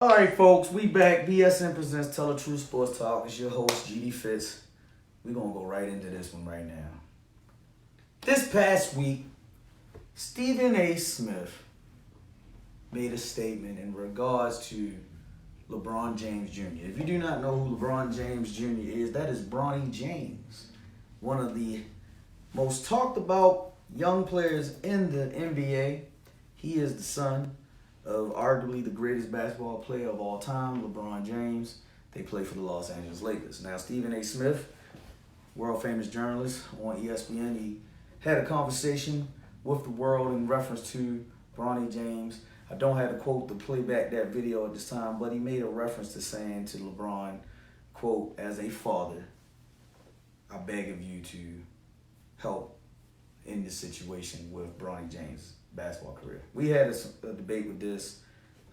All right, folks, we back. BSN presents Tell the Truth Sports Talk. It's your host, GD Fitz. We're going to go right into this one right now. This past week, Stephen A. Smith made a statement in regards to LeBron James Jr. If you do not know who LeBron James Jr. is, that is Bronny James, one of the most talked about young players in the NBA. He is the son of arguably the greatest basketball player of all time, LeBron James. They play for the Los Angeles Lakers. Now, Stephen A. Smith, world famous journalist on ESPN, he had a conversation with the world in reference to Bronny James. I don't have the quote to play back that video at this time, but he made a reference to saying to LeBron, quote, as a father, I beg of you to help in this situation with Bronny James' basketball career. We had a debate with this,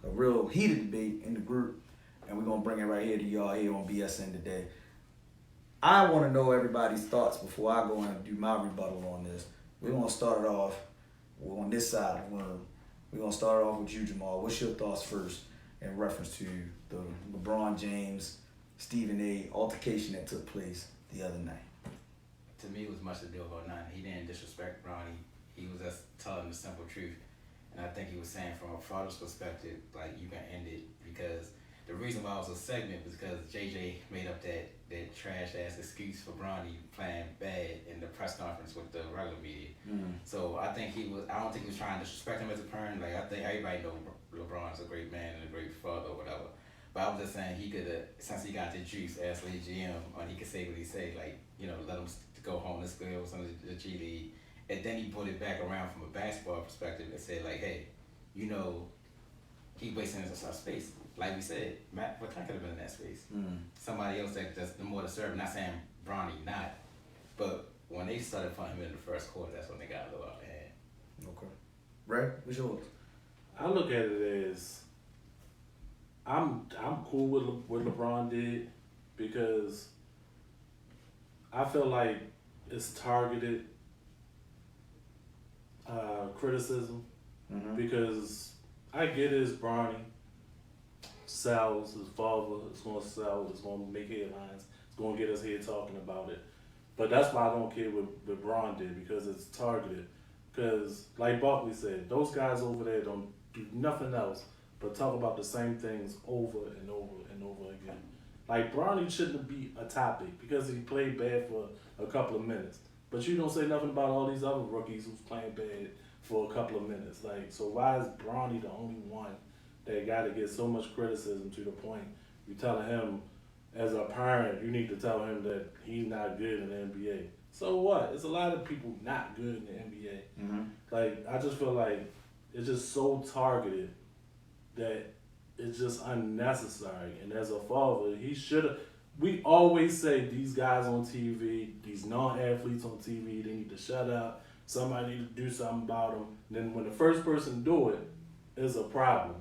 a real heated debate in the group, and we're going to bring it right here to y'all here on BSN today. I want to know everybody's thoughts before I go and do my rebuttal on this. We're going to start it off on this side. We're going to start it off with you, Jamal. What's your thoughts first in reference to the LeBron James, Stephen A. altercation that took place the other night? To me, it was much ado about nothing. He didn't disrespect Bronny. He was just telling the simple truth. And I think he was saying from a father's perspective, like, you can end it. Because the reason why it was a segment was because JJ made up that trash-ass excuse for Bronny playing bad in the press conference with the regular media. Mm-hmm. So I don't think he was trying to disrespect him as a parent. Like, I think everybody knows LeBron's a great man and a great father or whatever. But I was just saying he could have, since he got the juice as the GM, and he could say what he say, like, let him go home and school with some of the G League. And then he put it back around from a basketball perspective and said, like, hey, he wasting his space. Like we said, Matt McClain could have been in that space. Mm. Somebody else that's the more deserving. Not saying Bronny not, but when they started putting him in the first quarter, that's when they got a little out of hand. Okay. Ray, what's yours? I look at it as I'm cool with what LeBron did because I feel like it's targeted criticism because I get it, it's Bronny. Sells, his father, it's going to sell, it's going to make headlines, it's going to get us here talking about it. But that's why I don't care what Bron did because it's targeted. Because, like Barkley said, those guys over there don't do nothing else but talk about the same things over and over and over again. Like, Bronny shouldn't be a topic because he played bad for a couple of minutes. But you don't say nothing about all these other rookies who's playing bad for a couple of minutes. Like, so why is Bronny the only one that got to get so much criticism to the point you telling him as a parent, you need to tell him that he's not good in the NBA. So what? There's a lot of people not good in the NBA. Mm-hmm. Like, I just feel like it's just so targeted that it's just unnecessary. And as a father, he should have. We always say these guys on TV, these non-athletes on TV, they need to shut up. Somebody need to do something about them. And then when the first person do it, it's a problem.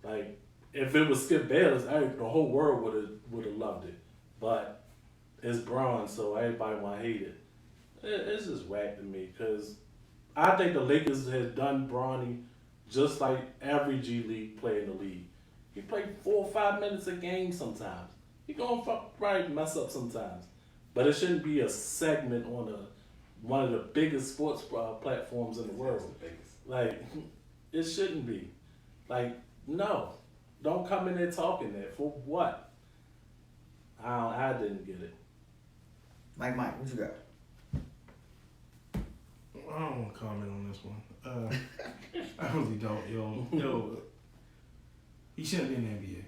Like, if it was Skip Bayless, the whole world would have loved it. But it's Bron, so everybody want to hate it. It's just whack to me because I think the Lakers has done Bronny just like every G League player in the league. He played 4 or 5 minutes a game sometimes. He gonna probably mess up sometimes. But it shouldn't be a segment on one of the biggest sports platforms in the world. Like, it shouldn't be. Like, no, don't come in there talking that. For what? I didn't get it. Mike, what you got? I don't want to comment on this one. I really don't. Yo, he shouldn't be in the NBA.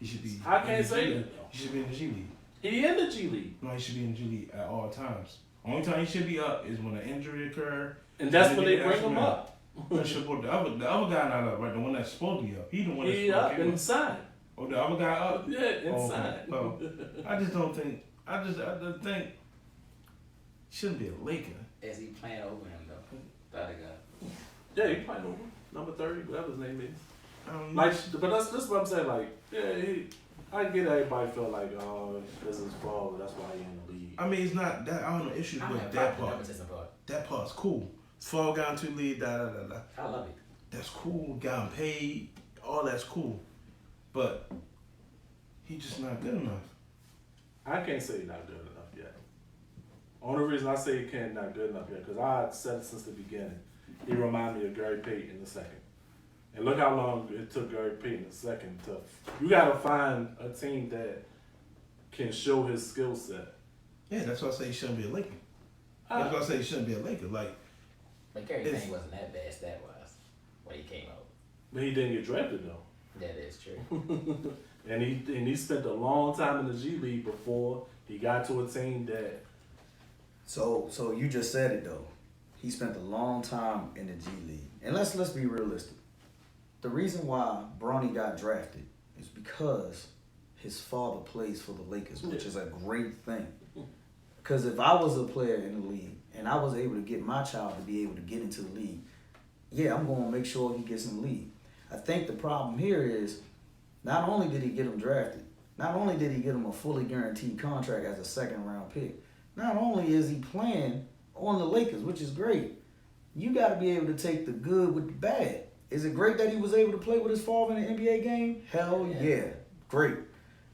He should be. I can't say that. He should be in the G League. He in the G League. No, he should be in the G League at all times. Only time he should be up is when an injury occurs. And that's when they bring him up. The other guy not up, right? The one that's supposed to be up. He the one that's supposed to be up and signed. Oh, the other guy up? Yeah, and signed. No, I just don't think. I just think he shouldn't be a Laker. Is he playing over him though? The other guy. Yeah, he playing over number 30, whatever his name is. Like, but that's what I'm saying. Like, yeah, I get everybody feel like, oh, this is his fault. That's why he in the league. I mean, it's not that. I don't know issues with that part. That part's cool. Fall guy to lead, I love it. That's cool. Got him paid. All that's cool. but he's just not good enough. I can't say he's not good enough yet. Only reason I say he can't not good enough yet, because I said it since the beginning. He reminded me of Gary Payton in the second. And look how long it took Gary Payton the second to. You got to find a team that can show his skill set. Yeah, that's why I say he shouldn't be a Laker. That's why I say he shouldn't be a Laker. Like, But Gary Payton wasn't that bad stat-wise when he came out. But he didn't get drafted though. That is true. and he spent a long time in the G League before he got to a team that. So you just said it though. He spent a long time in the G League. And let's be realistic. The reason why Bronny got drafted is because his father plays for the Lakers, which is a great thing. Because if I was a player in the league and I was able to get my child to be able to get into the league, yeah, I'm going to make sure he gets in the league. I think the problem here is not only did he get him drafted, not only did he get him a fully guaranteed contract as a second-round pick, not only is he playing on the Lakers, which is great, you got to be able to take the good with the bad. Is it great that he was able to play with his father in an NBA game? Hell yeah. Great.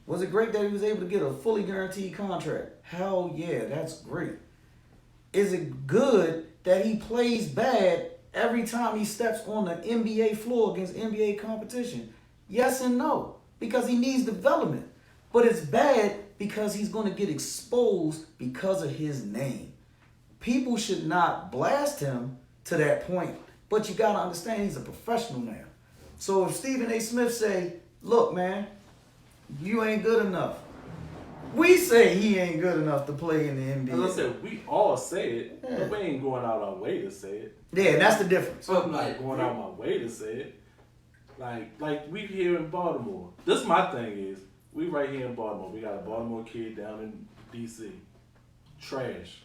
Was it great that he was able to get a fully guaranteed contract? Hell yeah, that's great. Is it good that he plays bad every time he steps on the NBA floor against NBA competition? Yes and no, because he needs development. But it's bad because he's going to get exposed because of his name. People should not blast him to that point, but you got to understand he's a professional now. So if Stephen A. Smith say, look, man, you ain't good enough. We say he ain't good enough to play in the NBA. As I said, we all say it, but we ain't going out our way to say it. Yeah, that's the difference. I'm not going out my way to say it. Like we here in Baltimore. This my thing is, we right here in Baltimore. We got a Baltimore kid down in D.C. Trash.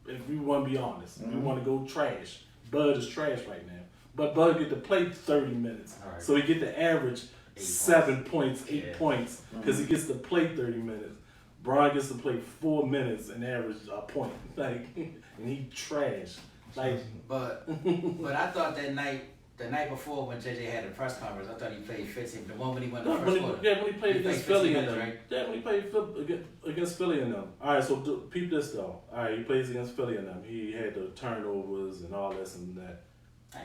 If we want to be honest, we want to go trash. Bud is trash right now. But Bud get to play 30 minutes. Right. So he get to average 7 points, 8 points, because he gets to play 30 minutes. Bron gets to play 4 minutes and average a point. Like, and he trash. Like, but I thought the night before when JJ had the press conference, I thought he played 15. The one when he went to the first quarter. Yeah, when he played against Philly and them. Right? Yeah, when he played against Philly and them. All right, so peep this though. All right, he plays against Philly and them. He had the turnovers and all this and that.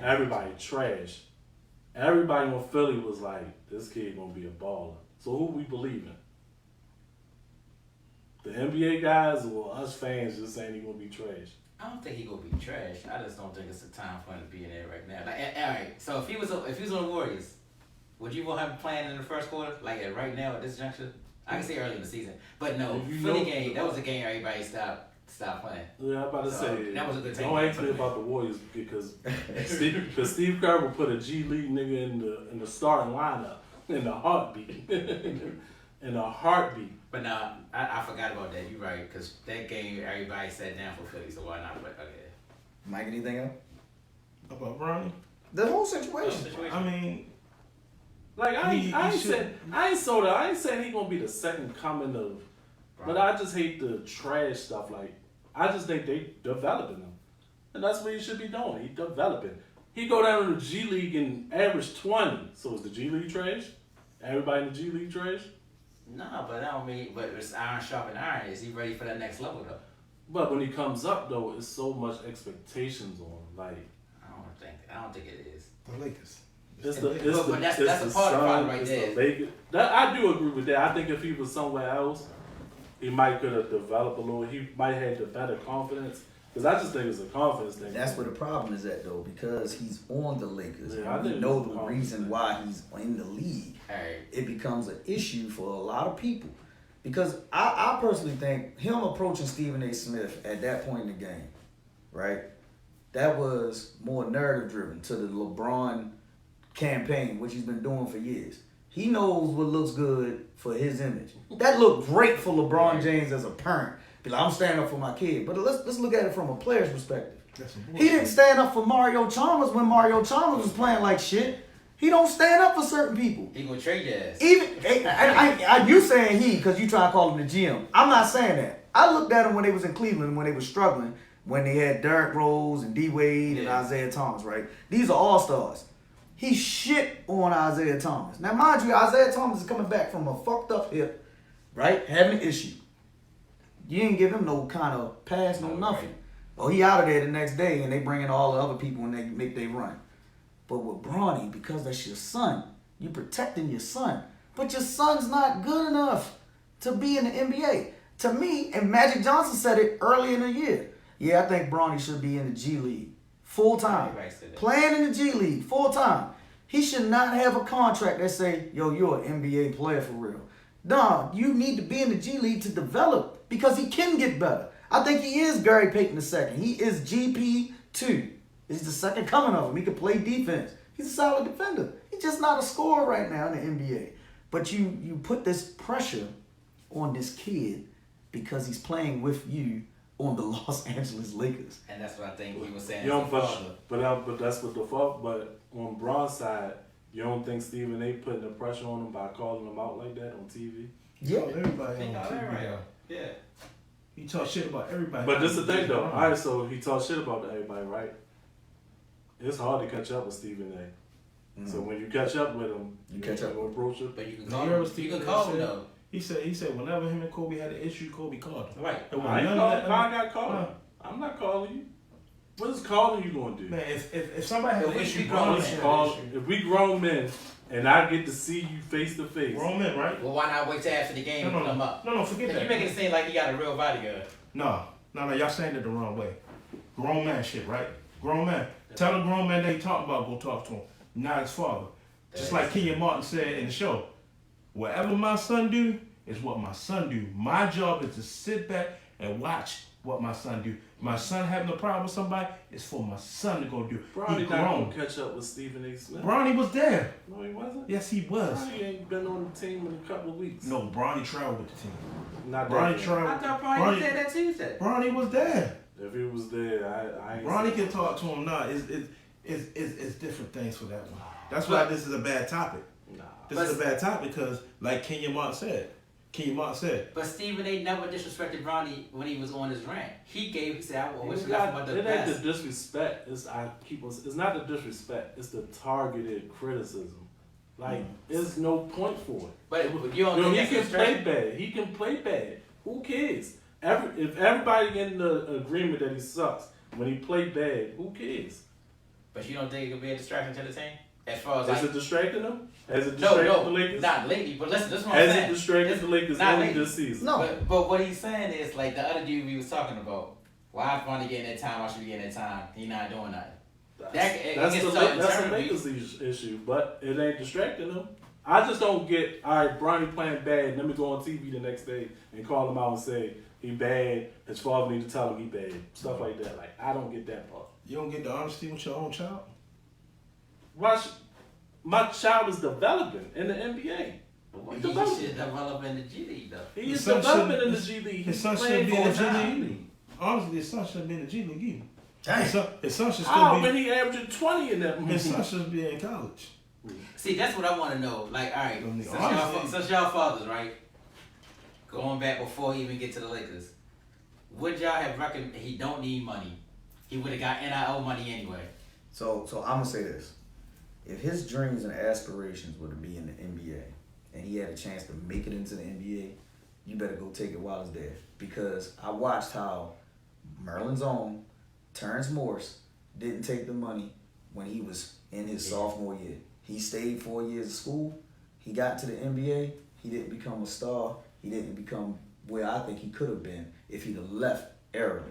Everybody trash. Everybody on Philly was like, this kid gonna be a baller. So who we believing? The NBA guys or us fans just saying he gonna be trash? I don't think he gonna be trash. I just don't think it's the time for him to be in there right now. Like, all right, so if he was on the Warriors, would you want him playing in the first quarter? Like right now at this juncture? I can say early in the season, but no, Philly game. That was a game everybody stopped playing. Yeah, I'm about to say that was a good time. Don't ask me about the Warriors because Steve Kerr will put a G League nigga in the starting lineup in a heartbeat. In a heartbeat. But no, I forgot about that. You're right, because that game everybody sat down for Philly, so why not? But okay. Mike, anything else about Bronny? The whole situation. I mean, like I ain't saying he gonna be the second coming of. But I just hate the trash stuff. Like, I just think they developing him. And that's what he should be doing. He developing. He go down to the G League and average 20. So is the G League trash? Everybody in the G League trash? No, but I don't mean, but it's iron sharpening iron. Is he ready for that next level, though? But when he comes up, though, it's so much expectations on him. Like, I don't think it is. The Lakers. That's a part of the problem right there. I do agree with that. I think if he was somewhere else, he might could have developed a little. He might have the better confidence. Because I just think it's a confidence thing. That's where the problem is at, though, because he's on the Lakers. Yeah, we know the reason why he's in the league. Right. It becomes an issue for a lot of people. Because I personally think him approaching Stephen A. Smith at that point in the game, right, that was more narrative-driven to the LeBron campaign, which he's been doing for years. He knows what looks good for his image. That looked great for LeBron James as a parent. Be like, I'm standing up for my kid. But let's look at it from a player's perspective. He didn't stand up for Mario Chalmers when Mario Chalmers was playing like shit. He don't stand up for certain people. He gonna trade your ass. Even you saying he because you try to call him the GM. I'm not saying that. I looked at him when they was in Cleveland when they were struggling, when they had Derrick Rose and D Wade and Isaiah Thomas. Right? These are all stars. He shit on Isaiah Thomas. Now, mind you, Isaiah Thomas is coming back from a fucked up hip, right? Having an issue. You didn't give him no kind of pass, no nothing. Oh, he out of there the next day, and they bring in all the other people and they make they run. But with Bronny, because that's your son, you protecting your son. But your son's not good enough to be in the NBA. To me, and Magic Johnson said it early in the year. Yeah, I think Bronny should be in the G League full time. Playing in the G League full time. He should not have a contract that say, yo, you're an NBA player for real. No, you need to be in the G League to develop because he can get better. I think he is Gary Payton II. He is GP2. He's the second coming of him. He can play defense. He's a solid defender. He's just not a scorer right now in the NBA. But you put this pressure on this kid because he's playing with you on the Los Angeles Lakers. And that's what I think he was saying. You don't, but that's what the fault. But on Bron's side, you don't think Stephen A. putting the pressure on him by calling him out like that on TV? Yeah, everybody on TV. Yeah. He talk shit about everybody. But this is the thing, though. All right, so he talks shit about everybody, right? It's hard to catch up with Stephen A. So when you catch up with him, you catch up with approach him. But you can call him. You can call him though. He said whenever him and Kobe had an issue, Kobe called him. Right. I got called. I'm not calling you. What is calling you going to do? Man, if somebody has an issue, if we grown men and I get to see you face to face. Grown men, right? Well, why not wait till after the game and put him up? No, forget that. You making it seem like he got a real bodyguard. No, y'all saying it the wrong way. Grown man shit, right? Grown man. Tell a grown man that he talking about, go talk to him. Not his father. Just like Kenyon Martin said in the show. Whatever my son do is what my son do. My job is to sit back and watch what my son do. My son having a problem with somebody, it's for my son to go do. Bronny not gonna catch up with Stephen A. Smith. Bronny was there. No, he wasn't. Yes, he was. Bronny ain't been on the team in a couple of weeks. No, Bronny traveled with the team. Not Bronny traveled. I thought Bronny said that Tuesday. Bronny was there. If he was there, I ain't Bronny can talk to him now. It's different things for that one. That's why this is a bad topic. This is a bad topic because, like Kenyon Martin said. But Stephen A. never disrespected Bronny when he was on his rant. He said, I wish it nothing but the best. Ain't the disrespect. It's not the disrespect. It's the targeted criticism. Like, there's no point for it. But you don't think he can play bad. He can play bad. Who cares? If everybody in the agreement that he sucks when he play bad, who cares? But you don't think it could be a distraction to the team? As far as Has it distracted them? Has it distracted the Lakers? Not lately. But listen, this is what I'm saying. Has it distracted the Lakers only this season? No. But what he's saying is, like the other dude we was talking about, why is Bronny getting that time? Why should we get that time? He not doing nothing. That's a Lakers issue, but it ain't distracting them. I just don't get, all right, Bronny playing bad, let me go on TV the next day and call him out and say, he bad, his father need to tell him he bad. Stuff like that. Like, I don't get that part. You don't get the honesty with your own child? My child is developing in the NBA. Well, he should develop in the G League, though. He is developing in the G League. His son should be in the G League. Honestly, his son should be in the G League either. His son should still be. When he averaging 20 in that movie. His son should be in college. See, that's what I want to know. Like, all right, since y'all fathers, right? Going back before he even get to the Lakers, would y'all have reckoned he don't need money? He would have got NIL money anyway. So I'm gonna say this: if his dreams and aspirations were to be in the NBA, and he had a chance to make it into the NBA, you better go take it while it's there. Because I watched how Merlin's own Terrence Morris didn't take the money when he was in his sophomore year. He stayed 4 years of school. He got to the NBA. He didn't become a star. He didn't become where I think he could have been if he'd have left early.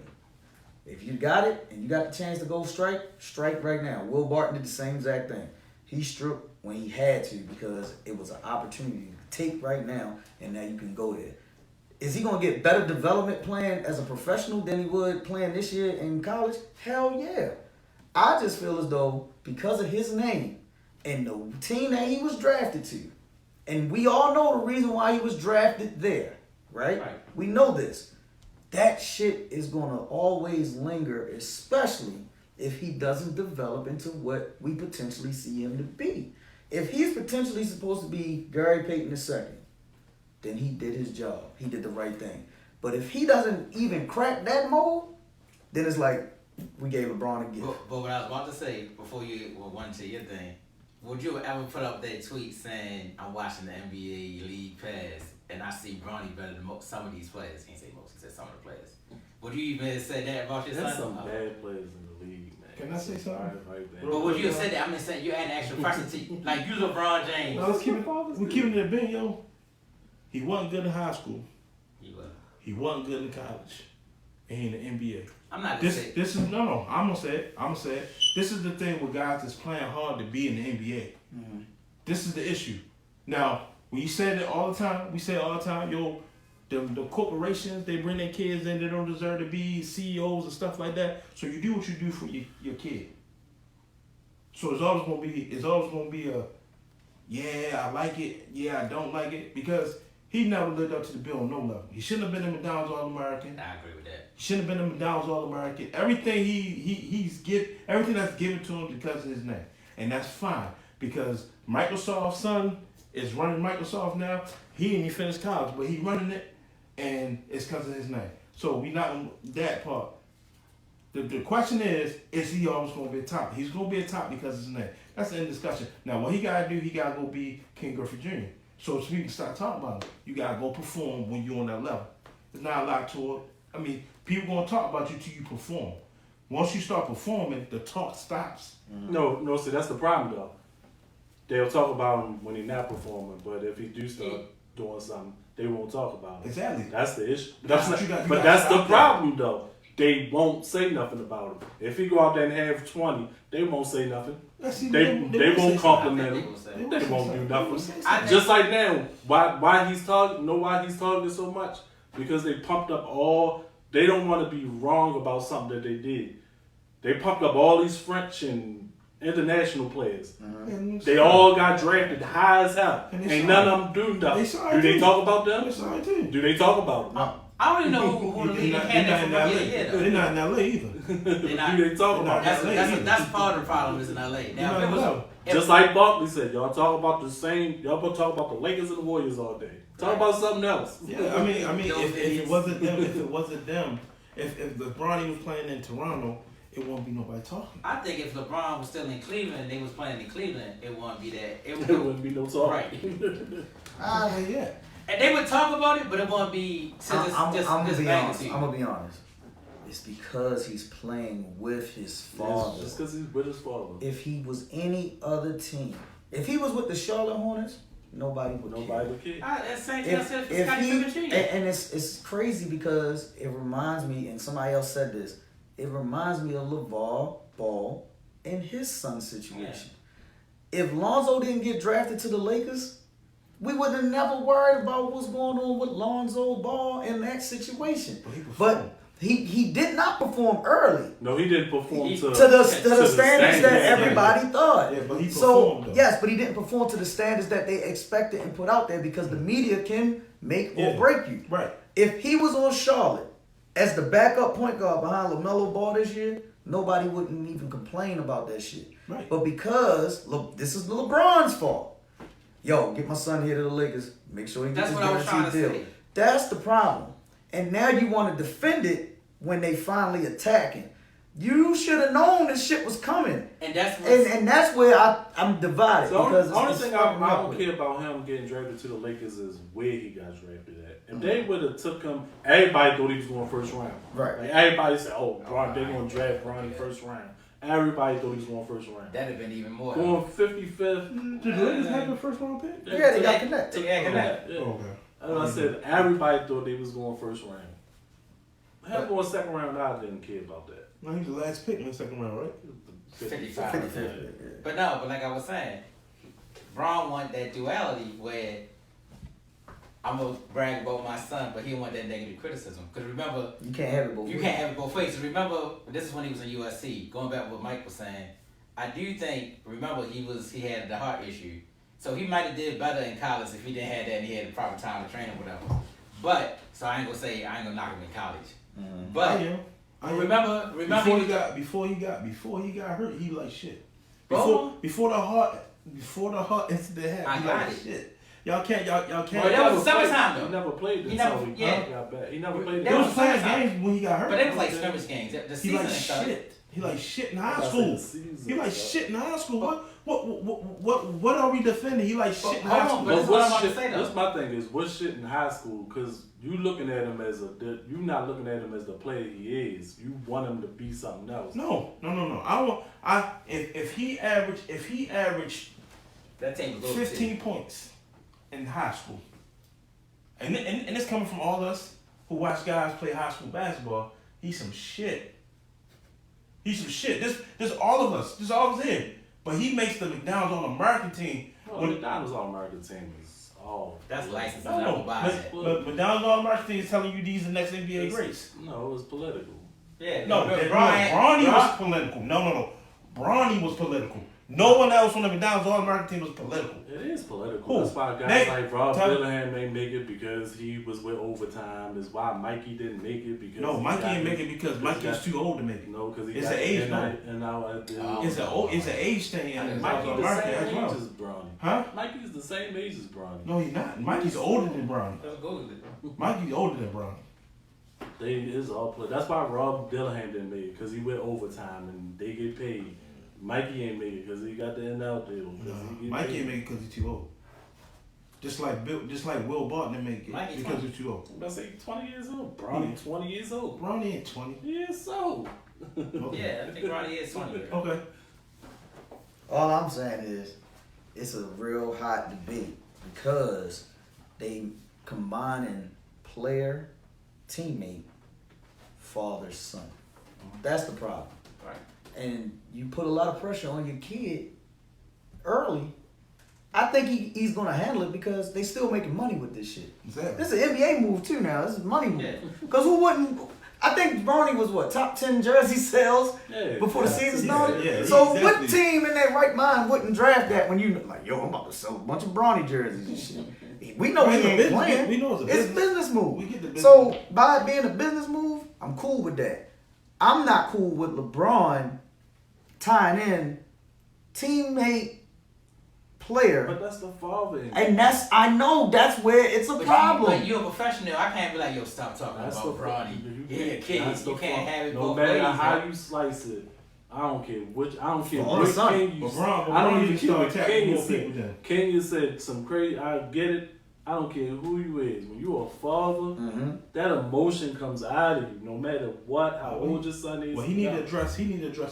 If you got it and you got the chance to go strike right now. Will Barton did the same exact thing. He stripped when he had to because it was an opportunity to take right now, and now you can go there. Is he going to get better development playing as a professional than he would playing this year in college? Hell yeah. I just feel as though because of his name and the team that he was drafted to, and we all know the reason why he was drafted there, right? We know this. That shit is going to always linger, especially if he doesn't develop into what we potentially see him to be. If he's potentially supposed to be Gary Payton II, then he did his job. He did the right thing. But if he doesn't even crack that mold, then it's like we gave LeBron a gift. But what I was about to say before you went to your thing, would you ever put up that tweet saying, I'm watching the NBA League Pass and I see Bronny better than some of these players? He didn't say most, he said some of the players. Would you even say that about your There's son? some bad players in the league, man. Can I say something? Right there. But would you have said that? I'm just saying, you had an actual person to, like, you LeBron James. No, we keep it in the bin, yo. He wasn't good in high school. He wasn't good in college. And he in the NBA. I'm not This is no. I'm gonna say it. This is the thing with guys that's playing hard to be in the NBA. Mm-hmm. This is the issue. Now, when you say it all the time, we say it all the time, yo, the corporations, they bring their kids in, they don't deserve to be CEOs and stuff like that. So you do what you do for your kid. So it's always gonna be a, yeah, I like it, yeah, I don't like it, because he never lived up to the bill on no level. He shouldn't have been a McDonald's All-American. I agree with that. He shouldn't have been a McDonald's All-American. Everything everything that's given to him because of his name. And that's fine. Because Microsoft's son is running Microsoft now. He didn't even finish college, but he's running it, and it's because of his name. So we not on that part. The question is he always going to be a top? He's going to be a top because of his name. That's the end of discussion. Now, what he got to do, he got to go be King Griffey Jr. So we can start talking about it. You got to go perform when you're on that level. There's not a lot to it. I mean, people going to talk about you till you perform. Once you start performing, the talk stops. Mm-hmm. No, see, that's the problem, though. They'll talk about him when he's not performing, but if he do start doing something, they won't talk about it. Exactly. That's the issue. That's the problem, though. They won't say nothing about him. If he go out there and have 20, they won't say nothing. They won't compliment him. They won't do nothing. Just like now, why he's talking? Know why he's talking so much? Because they pumped up all. They don't want to be wrong about something that they did. They pumped up all these French and international players. Mm-hmm. They all got drafted high as hell. Ain't none of them do nothing. Do they talk about them? Do they talk about them? I don't even know who the league had that from rookie year, though. They're not in LA either. Do they talk about them? That's part of the problem is in LA. Now, if it was, just like Barkley said, y'all talk about the same. Y'all talk about the Lakers and the Warriors all day. Talk about something else. Yeah, I mean, if it wasn't them, if LeBron was playing in Toronto, it won't be nobody talking. I think if LeBron was still in Cleveland and they was playing in Cleveland, it wouldn't be that. It wouldn't be no talk. Right. Yeah. And they would talk about it, but it wouldn't be I'm gonna be honest. magnitude. I'm gonna be honest. It's because he's playing with his father. Just because he's with his father. If he was any other team, if he was with the Charlotte Hornets, nobody would care. That's the same thing I said for Scottie Pippen Jr. And it's crazy because it reminds me, and somebody else said this, it reminds me of LeVar Ball and his son's situation. Yeah. If Lonzo didn't get drafted to the Lakers, we would have never worried about what's going on with Lonzo Ball in that situation. But he did not perform early. No, he didn't perform to the standards that everybody thought. Yeah, but he performed. Yes, but he didn't perform to the standards that they expected and put out there because the media can make or break you. Right. If he was on Charlotte as the backup point guard behind LaMelo Ball this year, nobody wouldn't even complain about that shit. Right. But because this is LeBron's fault. Yo, get my son here to the Lakers. Make sure he gets his guaranteed deal. That's the problem. And now you want to defend it when they finally attacking. You should have known this shit was coming. And that's and that's where I'm divided. So because the only thing I don't care about him getting drafted to the Lakers is where he got drafted at. If they would have took him, everybody thought he was going first round. Right. Like everybody said, "Oh, they're going to draft Bronny first round." Everybody thought he was going first round. That'd have been even more. Going 55th. Did the Lakers have the first round pick? Yeah, they got connected. Yeah. Okay. And I said everybody thought they was going first round. Him going second round, I didn't care about that. No, he was the last pick in the second round, right? 55. 55. Yeah. But like I was saying, Bron want that duality where I'm gonna brag about my son, but he don't want that negative criticism. Because remember, You can't have it both ways. you can't have it both ways. So remember, this is when he was in USC. Going back to what Mike was saying, I do think. Remember, he had the heart issue, so he might have did better in college if he didn't have that and he had the proper time to train or whatever. But so I ain't gonna knock him in college. Mm-hmm. But I am. remember before he got hurt, he like shit. Bro. Before the heart incident happened, I he got like it. shit. Y'all can't. Well, that was summertime though. He never played He until never- he yeah. got back. He never played. That He was was playing summertime. games when he got hurt. But it was like scrimmage games. The He season like and stuff. shit. He like shit in high That's school. the season, He like bro. shit in high school. What are we defending? He like shit in hold high on, school. but that's what I'm about to say, though. That's my thing is what shit in high school because you looking at him as you not looking at him as the player he is. You want him to be something else. No. If he averaged That team was 15 points in high school, and it's coming from all of us who watch guys play high school basketball. He's some shit. This all of us. This all of us here. But he makes the McDonald's All-American team. Well, McDonald's All-American team is all. That's licensed. No, but McDonald's All-American team is telling you these are the next NBA greats. No, it was political. Yeah. No, Bronny was political. No. Bronny was political. No one else on the McDonald's All-American team was political. It is political. Who? That's why guys like Rob Dillingham ain't make it because he was with overtime. Is why Mikey didn't make it because Mikey didn't make it because Mikey was too old to make it. No, because it's an age thing. It's an age thing. And Mikey's the American same as well. age as Bronny. Huh? Mikey's the same age as Bronny. No, he's not. Mikey's older than Bronny. Let's go with it. Mikey's older than Bronny. It's all play. That's why Rob Dillingham didn't make it because he went overtime and they get paid. Mikey ain't make it because he got the NL deal. Mikey ain't make it because he's too old. Just like Will Barton didn't make it because he's too old. I'm say 20 years old. Bronny 20 years old. Bronny ain't 20. Years old. Okay. Yeah, I think Bronny is 20. Okay. All I'm saying is, it's a real hot debate because they combining player, teammate, father, son. That's the problem. Right. And you put a lot of pressure on your kid early. I think he's going to handle it because they still making money with this shit. Exactly. This is an NBA move too now. This is money move. Yeah. Because who wouldn't... I think Bronny was what, top 10 jersey sales before the season started? Yeah, so exactly. what team in their right mind wouldn't draft that when you like, yo, I'm about to sell a bunch of Bronny jerseys and shit. We know he ain't playing. We know it's a business move. We get the business so by it being a business move, I'm cool with that. I'm not cool with LeBron tying in teammate player. But that's the father. And I know that's where it's a problem. You're a professional. I can't be like, yo, stop talking about Bronny. You're a kid. You can't have it both ways. No matter how you slice it, I don't care which. I don't care which king you. LeBron, I don't even care what Kenya said. Kenya said some crazy. I get it. I don't care who you is. When you a father, that emotion comes out of you, no matter what, how old your son is. Well, he need to address a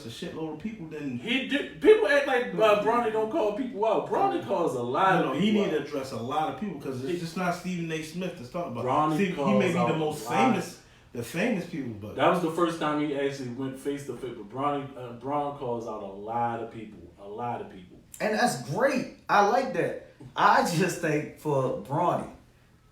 shitload of people. Then people act like Bronny don't call people out. Bronny calls a lot. No, he need to address a lot of people because it's just not Stephen A. Smith that's talking about. Bronny he may be the most famous people, but that was the first time he actually went face to face. But Bron calls out a lot of people. And that's great. I like that. I just think for Bronny,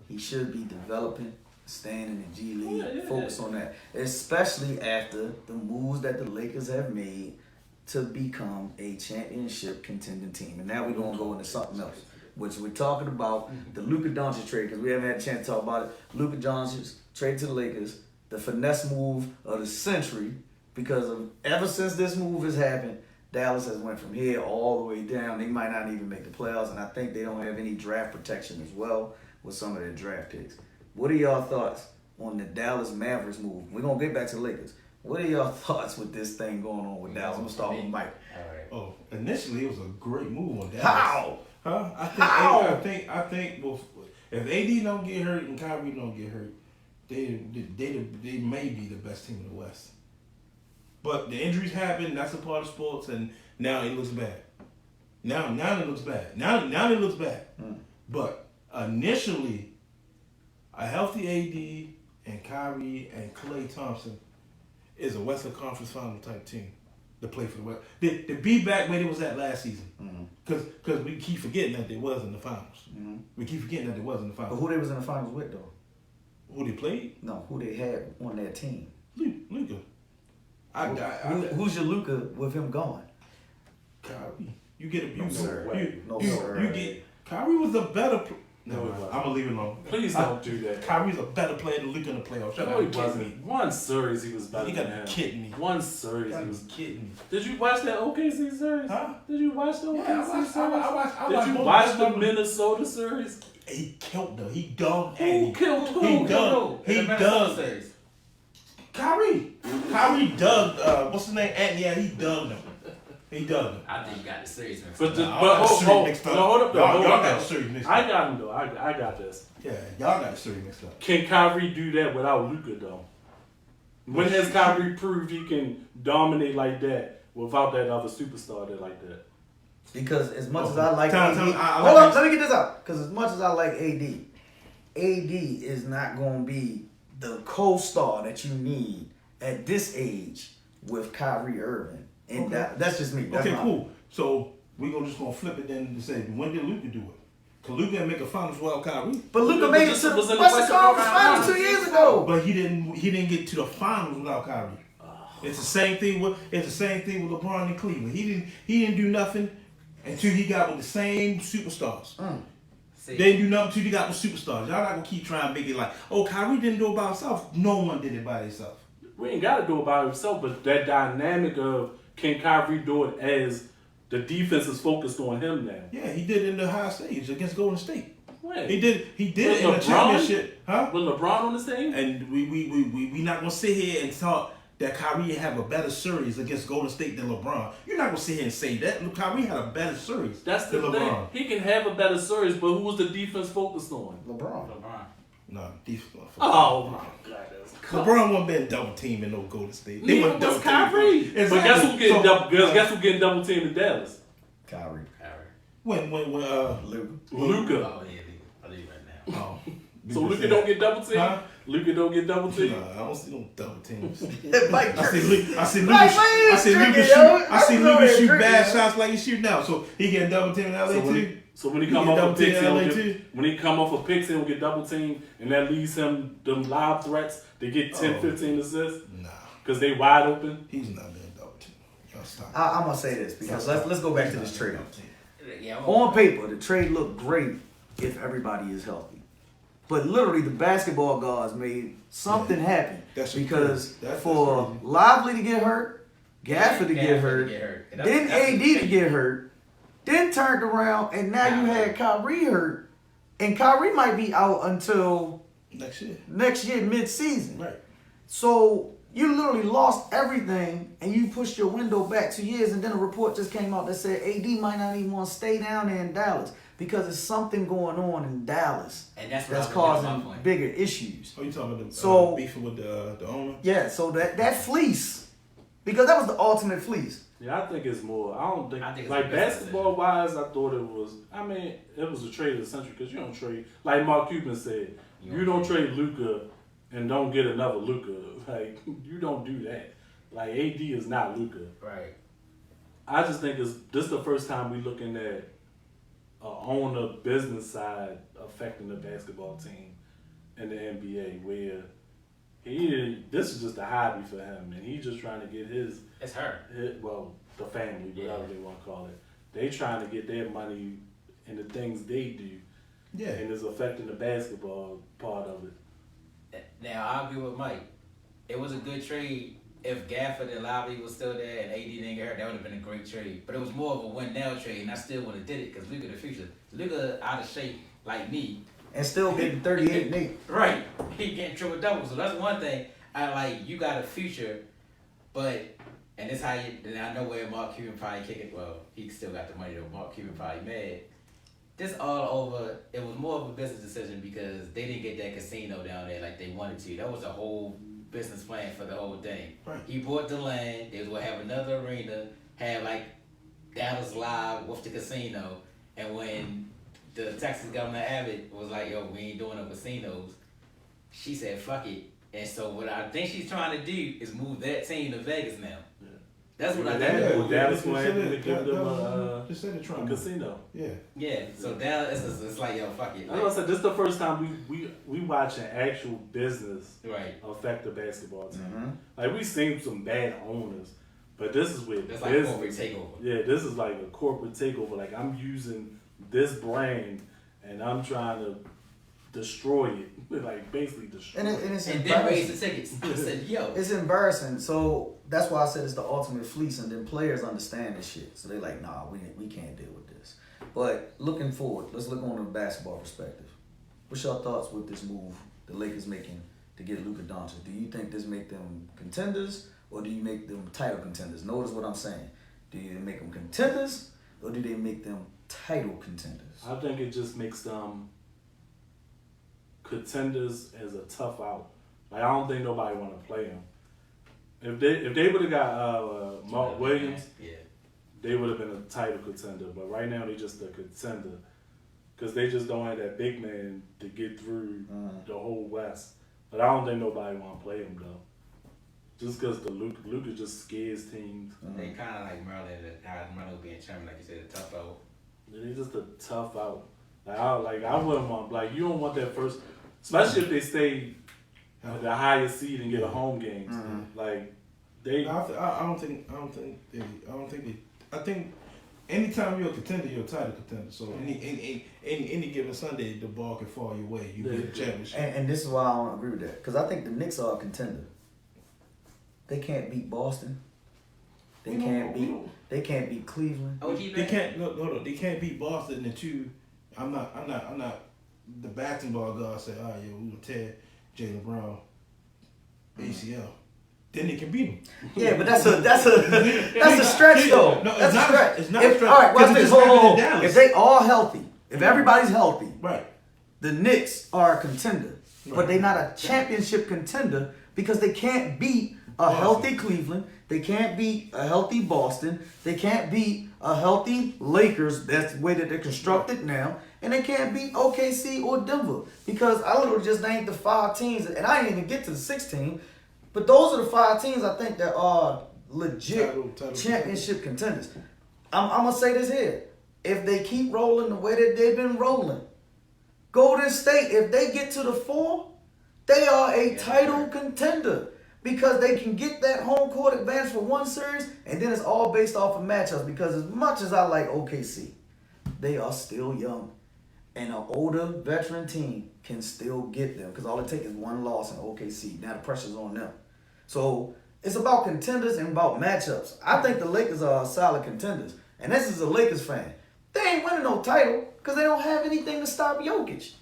he should be developing, staying in the G League, focus on that. Especially after the moves that the Lakers have made to become a championship contending team. And now we're going to go into something else, which we're talking about the Luka Doncic trade, because we haven't had a chance to talk about it. Luka Doncic trade to the Lakers, the finesse move of the century, because of ever since this move has happened, Dallas has went from here all the way down. They might not even make the playoffs, and I think they don't have any draft protection as well with some of their draft picks. What are y'all thoughts on the Dallas Mavericks move? We're going to get back to the Lakers. What are y'all thoughts with this thing going on with Dallas? I'm going to start with Mike. All right. Oh, initially it was a great move on Dallas. How? Huh? I think well, if AD don't get hurt and Kyrie don't get hurt, they may be the best team in the West. But the injuries happen. That's a part of sports, and now it looks bad. Now it looks bad. Now it looks bad. But initially, a healthy AD and Kyrie and Klay Thompson is a Western Conference Final type team to play for the West. To be back where they was at last season. Because we keep forgetting that they was in the finals. We keep forgetting that they was in the finals. But who they was in the finals with, though? Who they played? No, who they had on their team. Luka. Who's your Luka with him gone? Kyrie. You get abused. No, sir. You get Kyrie was a better. I'm gonna leave it alone. Please don't do that. Kyrie's a better player than Luka in the playoffs. No, he wasn't. One series he was better You than gotta him. be kidding me. One series You he gotta was. be kidding me. Did you watch that OKC series? Huh? Did you watch the OKC series? I watched Did you both watch of the them. Minnesota series? He killed them. He dug Who Andy. killed who? He dug. He dug. Kyrie dug. What's his name? Anthony. Yeah, he dug them. He doesn't. I think you got the series mixed But up. the, Nah, but I got the hold series mixed up. up, though. Y'all Hold got up, the series mixed I up. got him though. I got this. Yeah, y'all got the series mixed up. Can Kyrie do that without Luka though? When has Kyrie proved he can dominate like that without that other superstar that like that? Because as much as I like Tell AD, me, hold up, let me get this out. Because as much as I like AD is not going to be the co-star that you need at this age with Kyrie Irving. And Okay. that's just me. That's Okay, my- cool. So we just gonna flip it then to say, when did Luka do it? Cause Luka make a finals without Kyrie, But Luka made it to the Western Conference Finals 2 years ago. but he didn't get to the finals without Kyrie. It's the same thing with LeBron in Cleveland. He didn't do nothing until he got with the same superstars. See, They didn't do nothing until he got with superstars. Y'all not gonna keep trying to make it like, oh, Kyrie didn't do it by himself. No one did it by himself. We ain't got to do it by himself, but that dynamic of can Kyrie do it as the defense is focused on him now? Yeah, he did it in the high stage against Golden State. When? He did it With in the LeBron? championship, huh? With LeBron on the team? And we not gonna sit here and talk that Kyrie have a better series against Golden State than LeBron. You're not gonna sit here and say that. Look, Kyrie had a better series That's the than thing. LeBron. He can have a better series, but who was the defense focused on? LeBron. No, defense. Oh my God, that's LeBron wasn't been double teaming no Golden State. Neither wasn't was double teaming. Kyrie. Exactly. But guess who getting So, double? Guess who getting double teamed in Dallas? Kyrie. when Luka. Luka. Oh, yeah, I'll leave right now. oh, So Luka don't get double teamed. Huh? Luka don't get double teamed. Nah, I don't see no double teams. Mike I see Mike, Luka man, shoot drinking, yo. I see I'm Luka over here shoot drinking, bad yo. shots like he shoot now. So he getting double team in LA too. So when he He come get off double a picks, teamed in LA he'll too. get, when he come off a picks, he'll get double teamed, and that leaves him them live threats to get 10, 15 assists Nah, because they wide open. he's not being double team. Y'all stop. I'm going to say this because let's go back to this trade. Yeah, I'm On paper, the trade looked great if everybody is healthy. But literally, the basketball gods made something happen That's because that's for crazy. Lively to get hurt, Gafford to get hurt, And then that's AD the to get hurt, then turned around, and now you had Kyrie hurt, and Kyrie might be out until Next year. mid-season. Right. So you literally lost everything, and you pushed your window back 2 years, and then a report just came out that said AD might not even want to stay down there in Dallas because there's something going on in Dallas And that's what that's I was getting causing my point. bigger issues. Oh, you talking about the So- beefing with the owner? Yeah, so that fleece, because that was the ultimate fleece. Yeah, I think it's more. I don't think, I think it's like a business basketball wise, I thought it was. I mean, it was a trade of the century because you don't trade. Like Mark Cuban said, you don't trade Luka and don't get another Luka. Like you don't do that. Like AD is not Luka. Right. I just think this the first time we looking at on the business side affecting the basketball team in the NBA where this is just a hobby for him and he's just trying to get his It's her. the family, whatever they want to call it. They trying to get their money in the things they do. Yeah. And it's affecting the basketball part of it. Now, I agree with Mike. It was a good trade if Gafford and Lively was still there and AD didn't get hurt. That would have been a great trade. But it was more of a win-now trade, and I still would have did it because look at the future. Luka out of shape like me. And still getting 38 and 8. Right. He getting triple double. So that's one thing. I like you got a future, but and this how you then I know where Mark Cuban probably kick it. Well, he still got the money though. Mark Cuban probably mad. This all over. It was more of a business decision because they didn't get that casino down there like they wanted to. That was a whole business plan for the whole thing. Right. He bought the land. They was gonna have another arena. Have like Dallas Live with the casino. And when the Texas Governor Abbott was like, "Yo, we ain't doing no casinos," she said, "Fuck it." And so what I think she's trying to do is move that team to Vegas now. Yeah. That's what I Yeah, think. well, Dallas Just gonna said have to it. give them Just said it, a Trump. casino. Yeah. Yeah. So Dallas it's like, yo, fuck it. I know I said this is the first time we watching actual business Right. affect the basketball team. Mm-hmm. Like we seen some bad owners, but this is with That's like business. corporate takeover. Yeah, this is like a corporate takeover. Like I'm using this brand and I'm trying to destroy it. Like basically destroy And it. it's And then raise embarrassing. the tickets. I said, yo. It's embarrassing. So that's why I said it's the ultimate fleece, and then players understand this shit. So they like, nah, we can't deal with this. But looking forward, let's look on a basketball perspective. What's your thoughts with this move the Lakers making to get Luka Doncic? Do you think this make them contenders, or do you make them title contenders? Notice what I'm saying. Do you make them contenders or do they make them title contenders? I think it just makes them contenders as a tough out. Like I don't think nobody want to play them. If they would have got Mark Williams, yeah, they would have been a title contender. But right now they just a contender because they just don't have that big man to get through the whole West. But I don't think nobody want to play him though. Just because the Luka just scares teams. They kind of like Maryland, how Maryland being champion, like you said, a tough out. They just a tough out. I wouldn't want you don't want that first, especially if they stay at the highest seed and get a home game. Like they. I think anytime you're a contender, you're a title contender. So any given Sunday, the ball can fall your way. You get a championship. And this is why I don't agree with that. Because I think the Knicks are a contender. They can't beat Boston. They can't beat Cleveland. They can't they can't beat Boston and two. I'm not the basketball god say, oh yeah, we will tear Jaylen Brown ACL. Then they can beat him. Yeah, but that's a stretch though. No, that's it's not. a stretch. It's not a stretch. All right, watch this. Hold. Dallas. If they all healthy, if everybody's healthy, Right. the Knicks are a contender, but they're not a championship contender because they can't beat a healthy Cleveland. They can't beat a healthy Boston. They can't beat a healthy Lakers. That's the way that they're constructed now. And they can't beat OKC or Denver because I literally just named the 5 teams, and I didn't even get to the 6th team. But those are the 5 teams I think that are legit Title championship contenders. I'm going to say this here. If they keep rolling the way that they've been rolling, Golden State, if they get to the 4, they are a title contender because they can get that home court advantage for one series, and then it's all based off of matchups because as much as I like OKC, they are still young. And an older veteran team can still get them because all it takes is one loss in OKC. Now the pressure's on them. So it's about contenders and about matchups. I think the Lakers are solid contenders. And this is a Lakers fan. They ain't winning no title because they don't have anything to stop Jokic.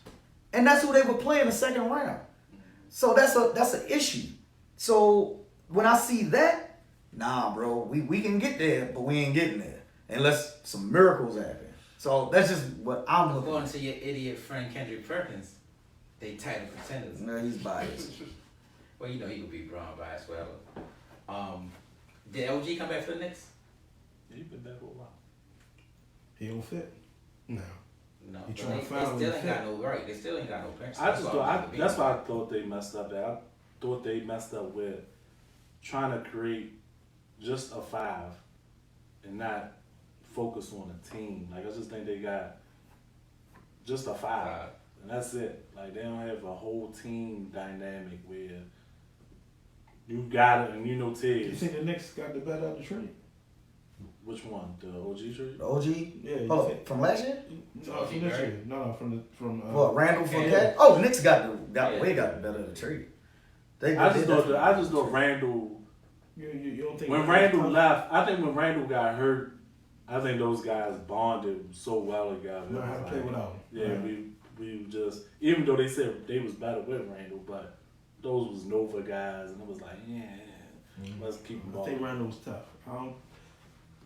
And that's who they were playing the second round. So that's an issue. So when I see that, nah, bro, we can get there, but we ain't getting there unless some miracles happen. So that's just what I'm looking According at. to your idiot friend Kendrick Perkins, they title contenders. No, he's biased. Well, you know he could be Braun biased, whatever. Did LG come back for the Knicks? He's been back for a while. He don't fit. No. No. He But trying they to find still him ain't got no right. They still ain't got no bench. That's why I thought they messed up. I thought they messed up with trying to create just a 5 and not focus on a team. Like I just think they got just a 5 and that's it. Like they don't have a whole team dynamic where you got it and you know You Ted. think the Knicks got the better of the trade? Which one? The OG trade? The OG? Yeah. You Oh, think? from last year? No, from this year. No, from What, Randall for yeah. Cat? Oh, the Knicks got way the better of the trade. I just thought Randall. You don't think When Randall left, I think when Randall got hurt, I think those guys bonded so well together. know how to play without him? Yeah, Right. we just, even though they said they was better with Randall, but those was Nova guys, and it was like, let's keep them I think balling. Randall was tough.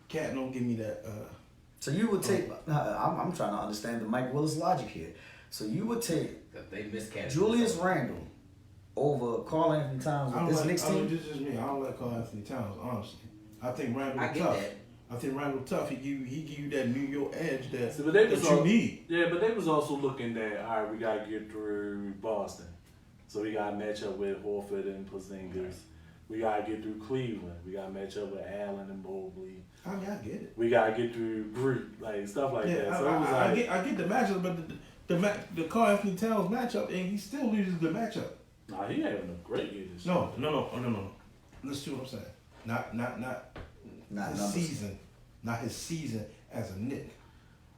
Cat don't give me that. So you would take, I'm trying to understand the Mike Willis logic here. So you would take They miscast Julius Randle over Karl Anthony Towns with this Knicks team? This is me. I don't like Karl Anthony Towns, honestly. I think Randall I get tough. that. I think Randall tough. He give you that New York edge that, See, but they that was you all- need. Yeah, but they was also looking at, all right, we got to get through Boston. So we got to match up with Horford and Porzingis. We got to get through Cleveland. We got to match up with Allen and Mobley. I get it. We got to get through Greek, like stuff like Yeah, that. So it was like, I get the matchup, but the Karl Anthony Towns matchup, and he still loses the matchup. nah, he having a great year this year. No. Listen to what I'm saying. Not his numbers. season. Not his season as a Knick.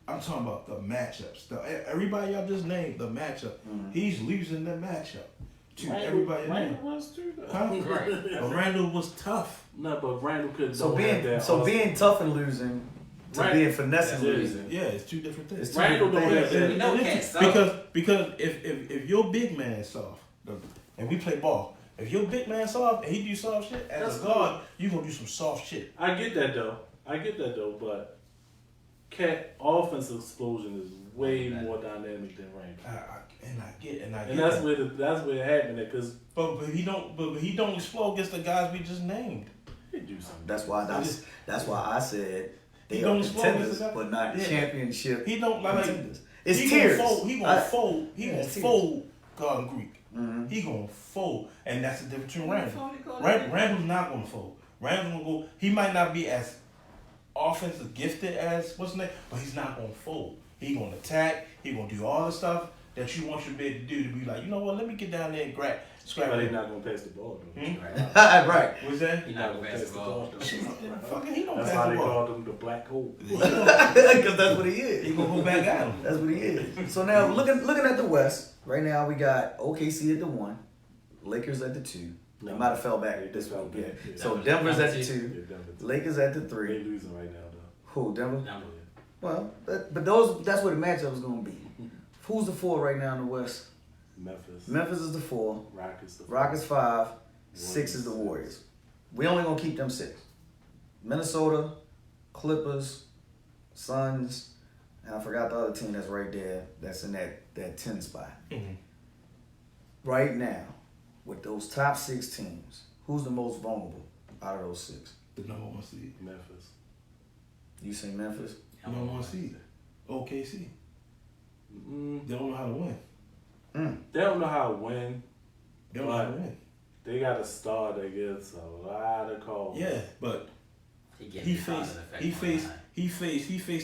I'm talking about the matchups. Everybody y'all just named the matchup. He's losing the matchup to everybody. Randall was too, though. Huh? Right. But Randall was tough. No, but Randall couldn't. So don't have that awesome- being tough and losing to Right. being finesse and Yeah. losing. Yeah, it's two different things. It's two Randall different don't have things. that. We know It is Cat suck. because if your big man soft and we play ball, if your big man soft and he do soft shit as That's a guard, you gonna do some soft shit. I get that though. I get that though, but Cat offensive explosion is way more dynamic than Randall. And that's where it happened at, cause but he don't explode against the guys we just named. he do something. That's why I said they He are don't explode contenders, against the- but not Yeah. championship He don't like contenders. It's he tears. gonna fold. He gonna it's fold Garden Creek. Mhm. He gonna fold, and that's the difference between Randall. Fold. Randall's not gonna fold. Randall's gonna go. He might not be as offensive gifted as what's his name, but he's not gonna fold. He gonna attack. He gonna do all the stuff that you want your bid to do, to be like, you know what? Let me get down there and scrap But it. he's not gonna pass the ball though. Right. What's that? He not gonna pass the ball. Fucking, he don't That's pass why the they ball. called him the black hole. Because that's what he He is. gonna go back at him. That's what he is. So now looking at the West, right now we got OKC at the 1, Lakers at the 2. They might have fell back this week. Yeah. So Denver's at the 2, Lakers at the They 3. losing right now though. Who, Denver? Denver. Well, that's where the matchup is going to be. Who's the 4 right now in the West? Memphis. Memphis is the 4. Rockets. Rockets 5. 6 is the Warriors. We only going to keep them 6. Minnesota, Clippers, Suns, and I forgot the other team that's right there that's in that 10 spot. Mhm. Right now, with those top 6 teams, who's the most vulnerable out of those 6? The number 1 seed. Memphis. You say Memphis? Number 1 seed. OKC. Mm, They don't know how to win. they don't know how to win. They don't know how to win. They got a star that gets a lot of calls. Yeah, but he faced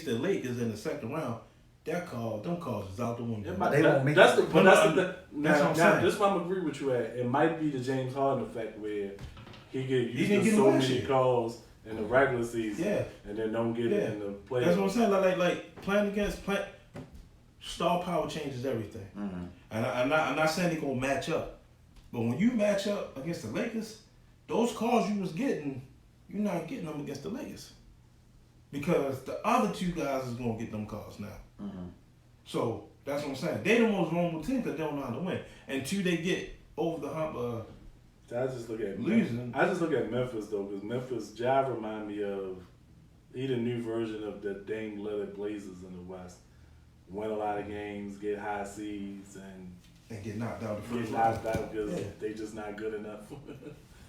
the Lakers in the second round. Them calls is out the window. It might, They won't make that's it. the, but that's the, That's now, what I'm saying. this one I'm agree with you at. It might be the James Harden effect where he get He used didn't to get so last many year. calls in the regular season, Yeah. and then don't get it in the playoffs. That's what I'm saying. Like playing against star power changes everything. Mm-hmm. And I'm not saying they're gonna match up, but when you match up against the Lakers, those calls you was getting, you're not getting them against the Lakers, because the other 2 guys is gonna get them calls now. Mm-hmm. So that's what I'm saying. They the most vulnerable team because they don't know how to win. Until they get over the hump. I just look at Losing. I just look at Memphis though, because Memphis, Ja remind me of he the new version of the Dame Lillard Blazers in the West. Win a lot of games, get high seeds, and get knocked out the get first knocked round. out because Yeah. they just not good enough.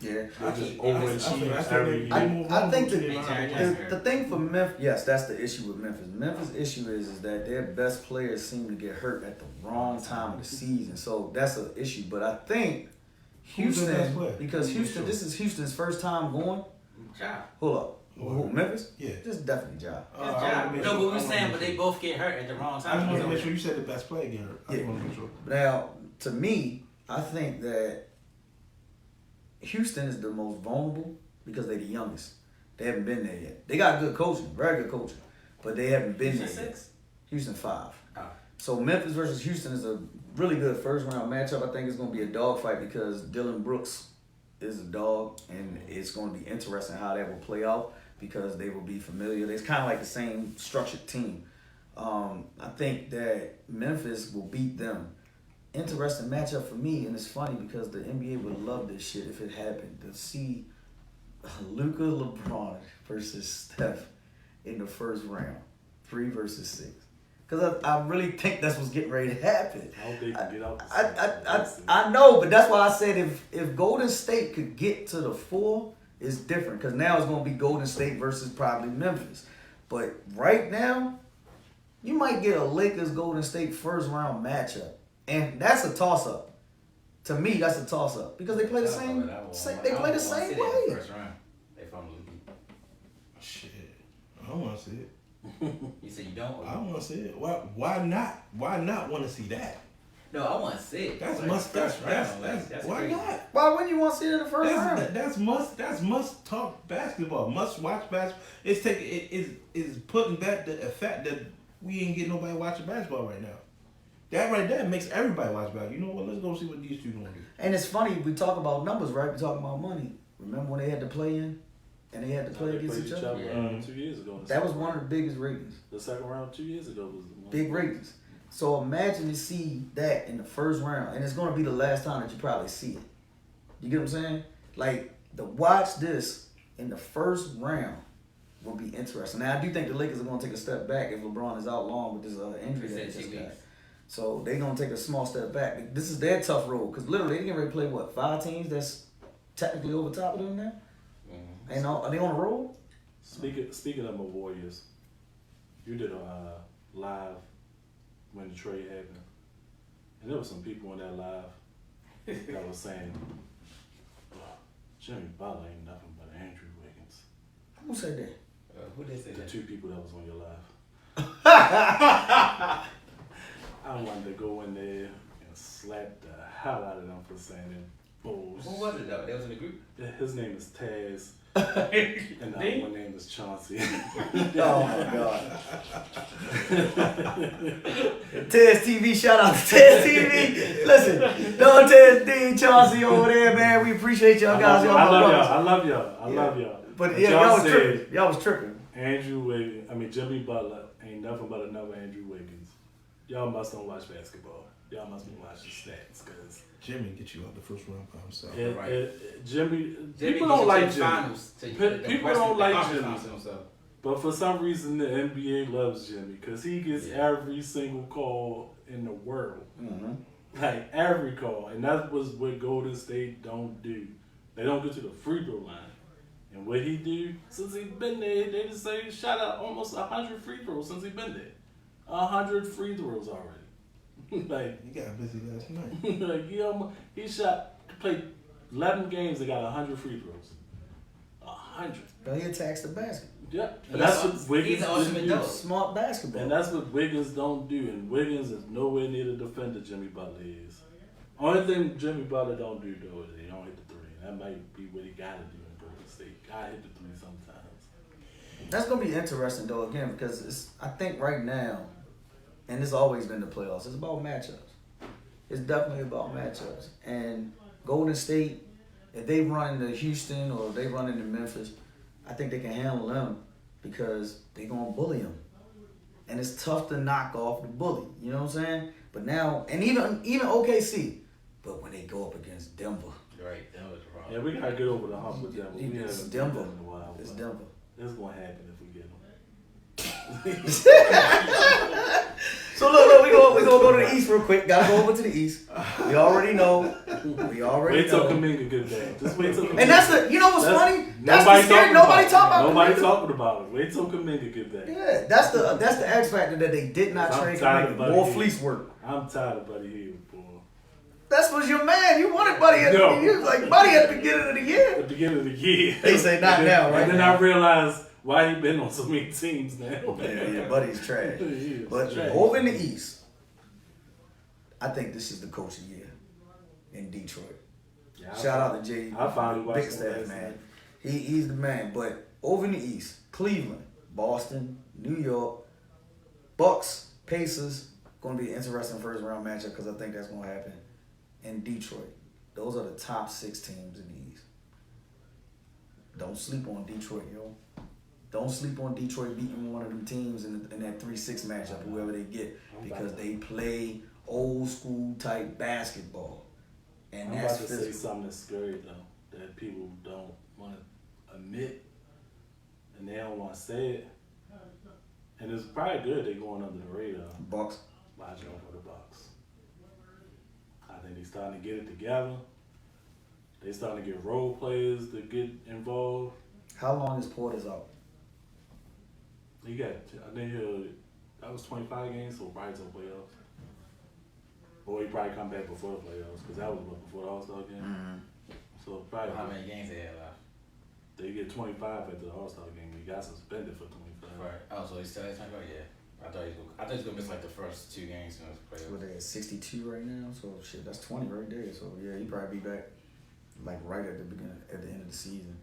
Yeah. They just overachieve every I year. think Exactly. the thing for Memphis, yes, that's the issue with Memphis. Memphis' issue is that their best players seem to get hurt at the wrong time of the season. So that's an issue. But I think Who's their best Houston, player? because Houston, this is Houston's first time going. Ja. Hold up. Who, Memphis? Yeah. This is definitely Ja. It's Ja. No, but we're saying, but they both get hurt at the wrong I just time. want to make sure you said the best player get hurt. I just Yeah. want to make sure. Now, to me, I think that Houston is the most vulnerable because they're the youngest. They haven't been there yet. They got good coaching, very good coaching, but they haven't been Houston there yet. 6? Houston 5. Oh. So Memphis versus Houston is a really good first round matchup. I think it's going to be a dogfight because Dylan Brooks is a dog, and it's going to be interesting how that will play out because they will be familiar. It's kind of like the same structured team. I think that Memphis will beat them. Interesting matchup for me, and it's funny because the NBA would love this shit if it happened, to see Luka LeBron versus Steph in the first round, 3 versus 6. Because I really think that's what's getting ready to happen. I hope they can get out the I know, but that's why I said if Golden State could get to the 4, it's different. Because now it's going to be Golden State versus probably Memphis. But right now, you might get a Lakers Golden State first round matchup. And that's a toss up. To me, that's a toss up. Because they play the same way. First round. They from Shit. I don't want to see it. You said you don't? I don't want to see it. Why not? Why not want to see that? No, I want to see it. That's Like, must. first round, That's why crazy. not? Why wouldn't you want to see it in the first round? That's must talk basketball. Must watch basketball. It's putting back the effect that we ain't getting nobody watching basketball right now. That right there makes everybody watch basketball. You know what? Let's go see what these two gonna do. And it's funny, we talk about numbers, right? We talk about money. Remember when they had to play in? And they had to play against each other? Yeah. 2 years ago. That was one of the biggest ratings. The second round 2 years ago was the one. Big ratings. So imagine to see that in the first round. And it's going to be the last time that you probably see it. You get what I'm saying? Like, to watch this in the first round will be interesting. Now I do think the Lakers are going to take a step back if LeBron is out long with this injury that he just got. So they're going to take a small step back. This is their tough road because literally they getting ready to play what 5 teams that's technically over top of them now. Mm-hmm. Are they on the road? Speaking of my Warriors, you did a live when the trade happened, and there were some people on that live that was saying, Jimmy Butler ain't nothing but Andrew Wiggins. Who said that? Who did say The that? 2 people that was on your live. I wanted to go in there and slap the hell out of them for saying that bullshit. Who was it though? They was in the group? His name is Taz. And the other one name is Chauncey. Oh my God. Tez TV, shout out to Tez TV. Listen, no Tez D, Chauncey over there, man. We appreciate y'all guys. I love y'all. But yeah, y'all was tripping. Y'all was tripping. Jimmy Butler ain't nothing but another Andrew Wiggins. Y'all must don't watch basketball. Y'all must be watching stats, cause Jimmy get you out the first round by himself. Jimmy people don't like Jimmy. People don't like Jimmy. But for some reason, the NBA loves Jimmy because he gets every single call in the world. Mm-hmm. Like, every call. And that was what Golden State don't do. They don't get to the free throw line. And what he do, since he been there, they just say he shot out almost 100 free throws since he been there. 100 free throws already. Like, he got busy last night. Like, he played 11 games and got 100 free throws. 100. But he attacks the basket. Yeah, and that's what Wiggins do. Smart basketball. And that's what Wiggins don't do. And Wiggins is nowhere near the defender Jimmy Butler is. Only thing Jimmy Butler don't do though is he don't hit the 3. That might be what he gotta do in Golden State. Gotta hit the 3 sometimes. That's gonna be interesting though again because I think right now, and it's always been the playoffs. It's about matchups. It's definitely about matchups. And Golden State, if they run into Houston or if they run into Memphis, I think they can handle them because they're going to bully them. And it's tough to knock off the bully. You know what I'm saying? But now, and even OKC, but when they go up against Denver. Right, Denver's the problem. Yeah, we got to get over the hump with Denver. It's Denver. It's Denver. It's going to happen if we get them. So look, we gonna go to the East real quick. Gotta go over to the East. We already know. Wait till Kuminga get back. Just wait till Kuminga. And that's the, you know what's funny? Nobody talking about it. Wait till Kuminga get back. Yeah, that's the X factor that they did not trade Kuminga. More fleece work. I'm tired of Buddy Hield, boy. That was your man. You wanted Buddy at the beginning. You was like Buddy at the beginning of the year. At the beginning of the year. They say not now, right? And then I realized why he been on so many teams now. Yeah, Buddy's trash. But over in the East, I think this is the coach of the year in Detroit. Yeah, shout out to Jay. I finally watched Big Staff, man. He's the man. But over in the East, Cleveland, Boston, New York, Bucks, Pacers, going to be an interesting first round matchup because I think that's going to happen. And Detroit. Those are the top 6 teams in the East. Don't sleep on Detroit, yo. Don't sleep on Detroit beating one of them teams in that 3-6 matchup, whoever they get, because they play old school type basketball. And I'm that's about to say something that's scary though, that people don't want to admit, and they don't want to say it. And it's probably good they're going under the radar. Bucks. Watch out for the Bucks. I think they're starting to get it together. They're starting to get role players to get involved. How long is Porter's out? He got, I think that was 25 games, so probably till playoffs. Or he probably come back before the playoffs, because that was before the All-Star game. Mm-hmm. So probably. How many games they had left? They get 25 after the All-Star game. He got suspended for 25. Right. Oh, so he still had 25? Yeah. I thought he was going to miss like the first 2 games in the playoffs. What, they at 62 right now? So shit, that's 20 right there. So yeah, he probably be back like right at the end of the season.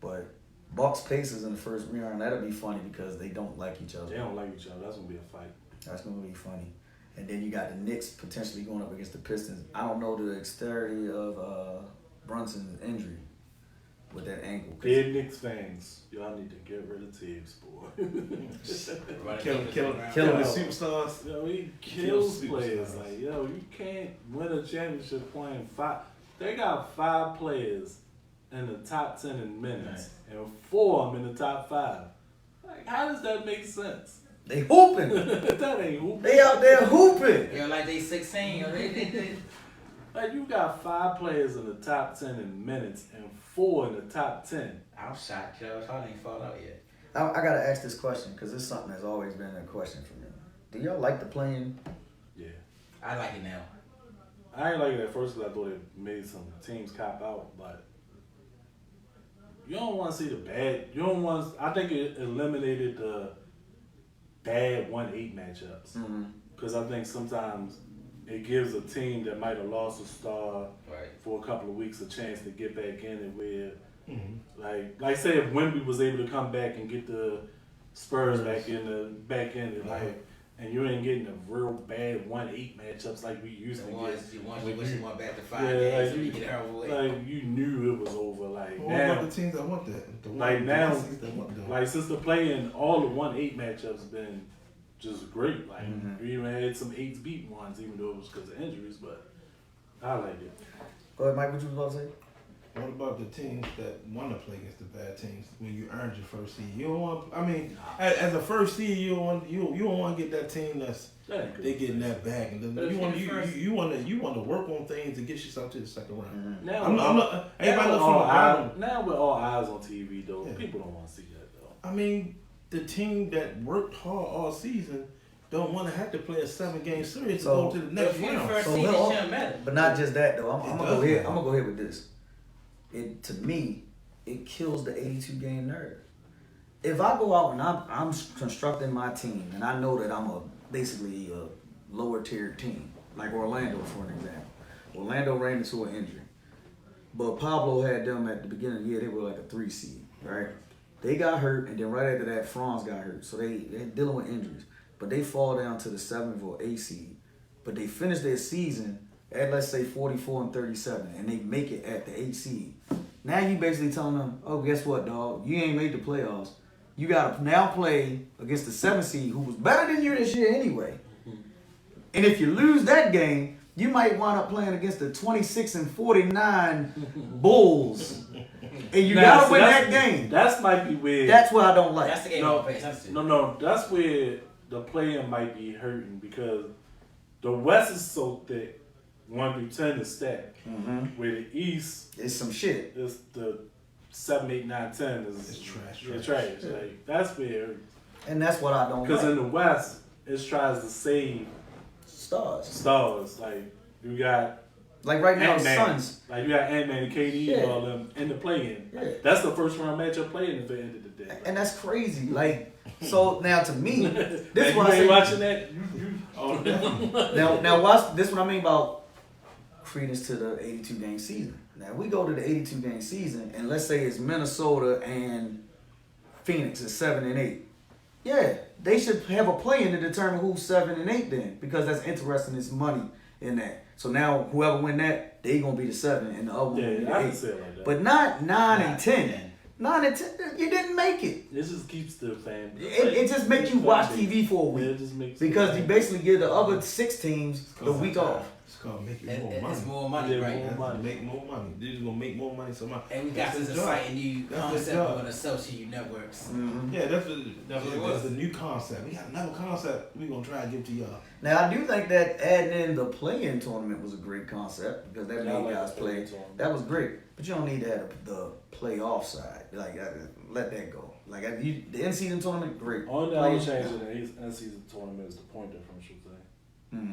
But Bucks Pacers in the first round, that'll be funny because they don't like each other. They don't like each other. That's gonna be a fight. That's gonna be funny. And then you got the Knicks potentially going up against the Pistons. I don't know the exteriority of Brunson's injury with that ankle. Dead Knicks fans, y'all need to get rid of Tibbs, boy. Kill the superstars. Yo, he kills players. Like, yo, you can't win a championship playing 5. They got 5 players in the top 10 in minutes, and 4 of them in the top 5. Like, how does that make sense? They hooping. That ain't hooping. They out there hooping. Yo, like they 16. Yo, they. Like, you got 5 players in the top 10 in minutes and 4 in the top 10. I'm shocked, Joe. Harden ain't fall out yet. I gotta ask this question because it's something that's always been a question for me. Do y'all like the playing? Yeah. I like it now. I ain't like it at first because I thought it made some teams cop out, but you don't want to see the bad. You don't want. I think it eliminated the bad 1-8 matchups because I think sometimes it gives a team that might have lost a star for a couple of weeks a chance to get back in it where, like say if Wemby was able to come back and get the Spurs back in it, like. And you ain't getting the real bad 1-8 matchups like we used to get. You wish you went back to 5 Yeah, games like so you get out of the way. Like you knew it was over. Like What now, about the teams that want that? The like now, teams that want that. like since the playing, all the 1-8 matchups been just great. Like we even had some 8s beat ones, even though it was because of injuries. But I like it. Go ahead, Mike. What you was about to say? What about the teams that want to play against the bad teams when you earned your first seed? You don't want. I mean, as a first seed, you don't want to get that team that's they getting that back, and then you want to work on things to get yourself to the second round. Now, now with all eyes on TV though, people don't want to see that though. I mean, the team that worked hard all season don't want to have to play a 7-game series to go to the next round. But not just that though. I'm gonna go ahead. I'm gonna go ahead with this. To me, it kills the 82-game nerve. If I go out and I'm constructing my team and I know that I'm basically a lower tier team, like Orlando for an example. Orlando ran into an injury, but Pablo had them at the beginning of the year. They were like a 3 seed, right? They got hurt, and then right after that, Franz got hurt. So they're dealing with injuries, but they fall down to the 7th or 8th seed. But they finish their season at, let's say, 44-37, and they make it at the 8th seed. Now you basically telling them, oh, guess what, dog? You ain't made the playoffs. You got to now play against the 7th seed, who was better than you this year anyway. And if you lose that game, you might wind up playing against the 26-49 Bulls. And you got to win that game. That might be weird. That's what I don't like. That's the game I pay attention to. No, that's where the playing might be hurting because the West is so thick. 1 through 10 is stacked. Where the East it's some shit. Is the 7, 8, 9, 10 is it's trash. It's trash. Yeah. Like that's where. And that's what I don't like. Because in the West, it tries to save stars. Like you got. Like right now, Ant-Man. Suns. Like you got Ant-Man and KD and all them in the play-in. Yeah. That's the first round matchup playing at the end of the day. And that's crazy. Like, so now to me, this is what what I say. Watching that? Now watch this. What I mean about credence to the 82-game season. Now we go to the 82-game season, and let's say it's Minnesota and Phoenix is 7 and 8. Yeah, they should have a play-in to determine who's 7 and 8 then, because that's interesting. There's money in that. So now whoever win that, they gonna be the 7 and the other one will be the 8. I can say it like that. But not 9 and 10. 9 and 10, you didn't make it. It just keeps the fan. It just makes you watch TV for a week. It just makes because you basically give the other 6 teams the week off. It's called making more money. It's more money, right? Make more money. They're just gonna make more money somehow. And we got this exciting new concept on the social networks. Yeah, that's the new concept. We got another concept we're gonna try to give to y'all. Now I do think that adding in the play-in tournament was a great concept because that made guys play. That was great, but you don't need to have the playoff side. Like let that go. Like the in-season tournament, great. Only thing I would change in the in-season tournament is the point differential thing.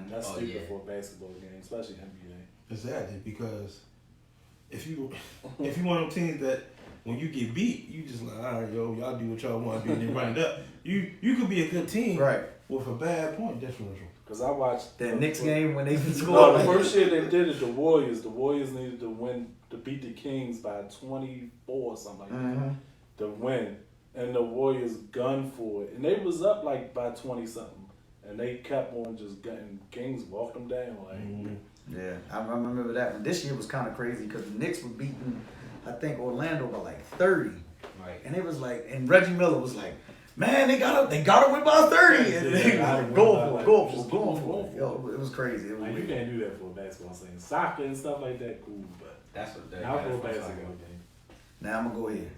That's stupid for a basketball game, especially NBA. Exactly, because if you one of them teams that when you get beat, you just like, all right, yo, y'all do what y'all want to do and then run it up. You could be a good team, right, with a bad point differential. Because I watched that Knicks game when they scored. No, the first year they did it, the Warriors needed to beat the Kings by 24 or something like that to win, and the Warriors gunned for it, and they was up like by 20 something. And they kept on just getting Kings walked them down. Like, yeah, I remember that one. This year was kind of crazy because the Knicks were beating, I think, Orlando by like 30. Right. And it was like, and Reggie Miller was like, man, they got to win by 30. And they was like, go for it. Yo, it was crazy. It was you can't do that for a basketball thing. Soccer and stuff like that, cool. But that's what not for a basketball game. Now I'm going to go ahead.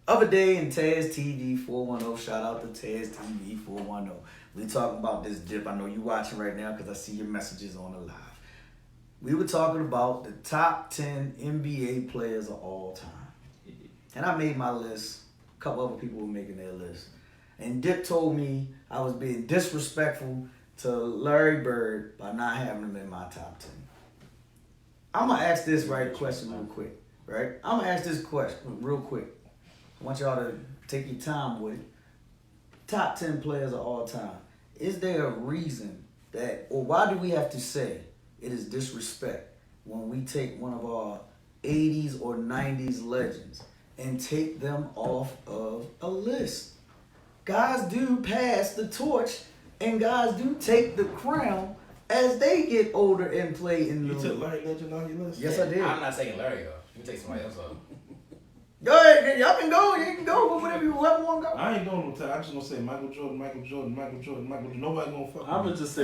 Other day in Taz TV 410, shout out to Taz TV 410. We talking about this dip. I know you watching right now because I see your messages on the live. We were talking about the top 10 NBA players of all time. And I made my list. A couple other people were making their list. And Dip told me I was being disrespectful to Larry Bird by not having him in my top 10. I'm going to ask this question real quick. Right? I'm going to ask this question real quick. I want y'all to take your time with it. Top 10 players of all time. Is there a reason that, or why do we have to say it is disrespect when we take one of our 80s or 90s legends and take them off of a list? Guys do pass the torch and guys do take the crown as they get older and play in the You took Larry Legend on your list? Yes, I did. I'm not taking Larry off. You can take somebody else off. Go ahead, y'all can go. You can go whatever you want to go. I ain't going no time. I'm just gonna say Michael Jordan. Nobody gonna fuck. I'm with gonna just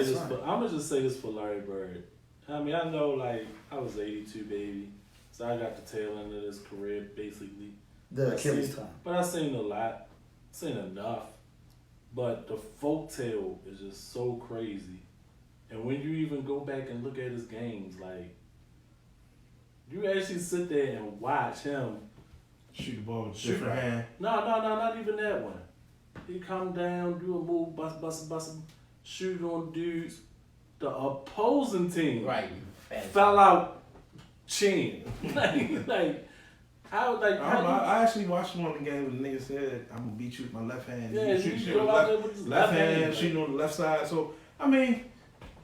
say this for Larry Bird. I mean, I know like I was 82 baby, so I got the tail end of his career basically. The Achilles time. But I seen a lot, seen enough. But the folktale is just so crazy, and when you even go back and look at his games, like you actually sit there and watch him. Shoot the ball with a different hand. No, not even that one. He come down, do a move, bust, shoot on dudes. The opposing team fell out chin. I actually watched one of the games where the nigga said, I'm gonna beat you with my left hand. Yeah, you go out there with his left hand, like, shooting on the left side. So I mean,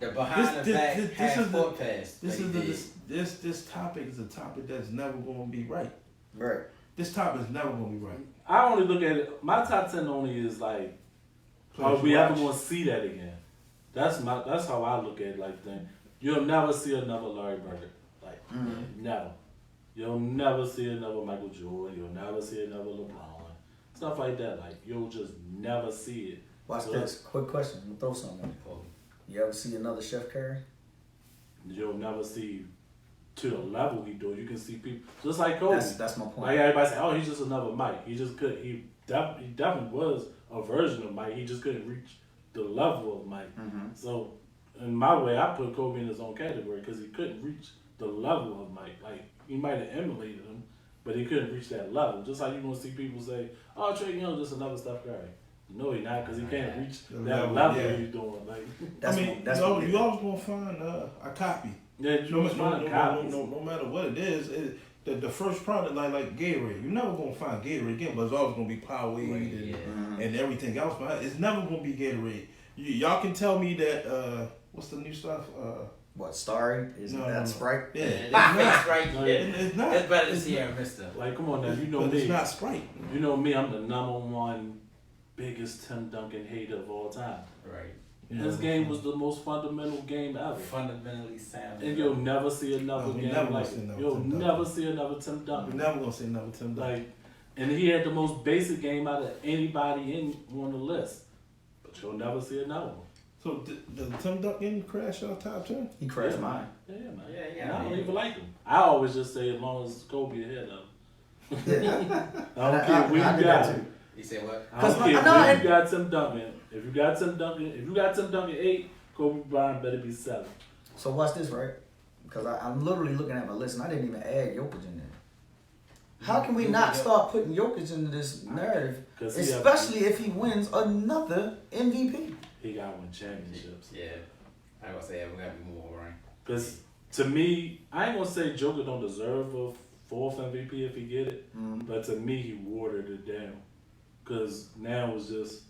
the behind the back half-court pass. This topic is a topic that's never gonna be right. Right. This topic is never gonna be right. I only look at it. My top 10 only is like, are we ever gonna see that again? That's how I look at it. Like, then you'll never see another Larry Bird. Like, never. You'll never see another Michael Jordan. You'll never see another LeBron. Stuff like that. Like, you'll just never see it. Watch this. Quick question. I'm gonna throw something on you. You ever see another Chef Curry? You'll never see to the level he do. You can see people just like Kobe. That's my point. Like everybody say, oh, he's just another Mike. He just could. He definitely was a version of Mike. He just couldn't reach the level of Mike. Mm-hmm. So, in my way, I put Kobe in his own category because he couldn't reach the level of Mike. Like he might have emulated him, but he couldn't reach that level. Just like you gonna see people say, oh, Trae Young just another Steph Curry. No, he not because he can't reach that level he's doing. Like you always gonna find a copy. Yeah, no matter what it is, the first product like Gatorade, you're never gonna find Gatorade again, but it's always gonna be Powerade and everything else. But it's never gonna be Gatorade. Y'all can tell me that what's the new stuff? What, Starry? That Sprite? Yeah, it's not Sprite. It's not. It's better than Sierra Mister. Like, come on now, you know me. It's not Sprite. You know me. I'm the #1 biggest Tim Duncan hater of all time. Right. His game was the most fundamental game ever. Fundamentally sound. And you'll never see another game like it. You'll never see another Tim Duncan. You're never gonna see another Tim Duncan. Like, and he had the most basic game out of anybody on the list. But you'll never see another one. So did Tim Duncan crash your top 10? He crashed mine. Yeah, man. Yeah. I don't even like him. I always just say as long as Kobe ahead of him. I don't care where you got him. You say what? I don't care where you got Tim Duncan. If you got Tim Duncan 8, Kobe Bryant better be 7. So watch this, right? Because I'm literally looking at my list and I didn't even add Jokic in there. How can we not start putting Jokic into this narrative, especially if he wins another MVP? He got to win championships. Yeah. I gotta say, we gotta be more right. Because to me, I ain't gonna say Joker don't deserve a 4th MVP if he get it, but to me, he watered it down. Because now it's just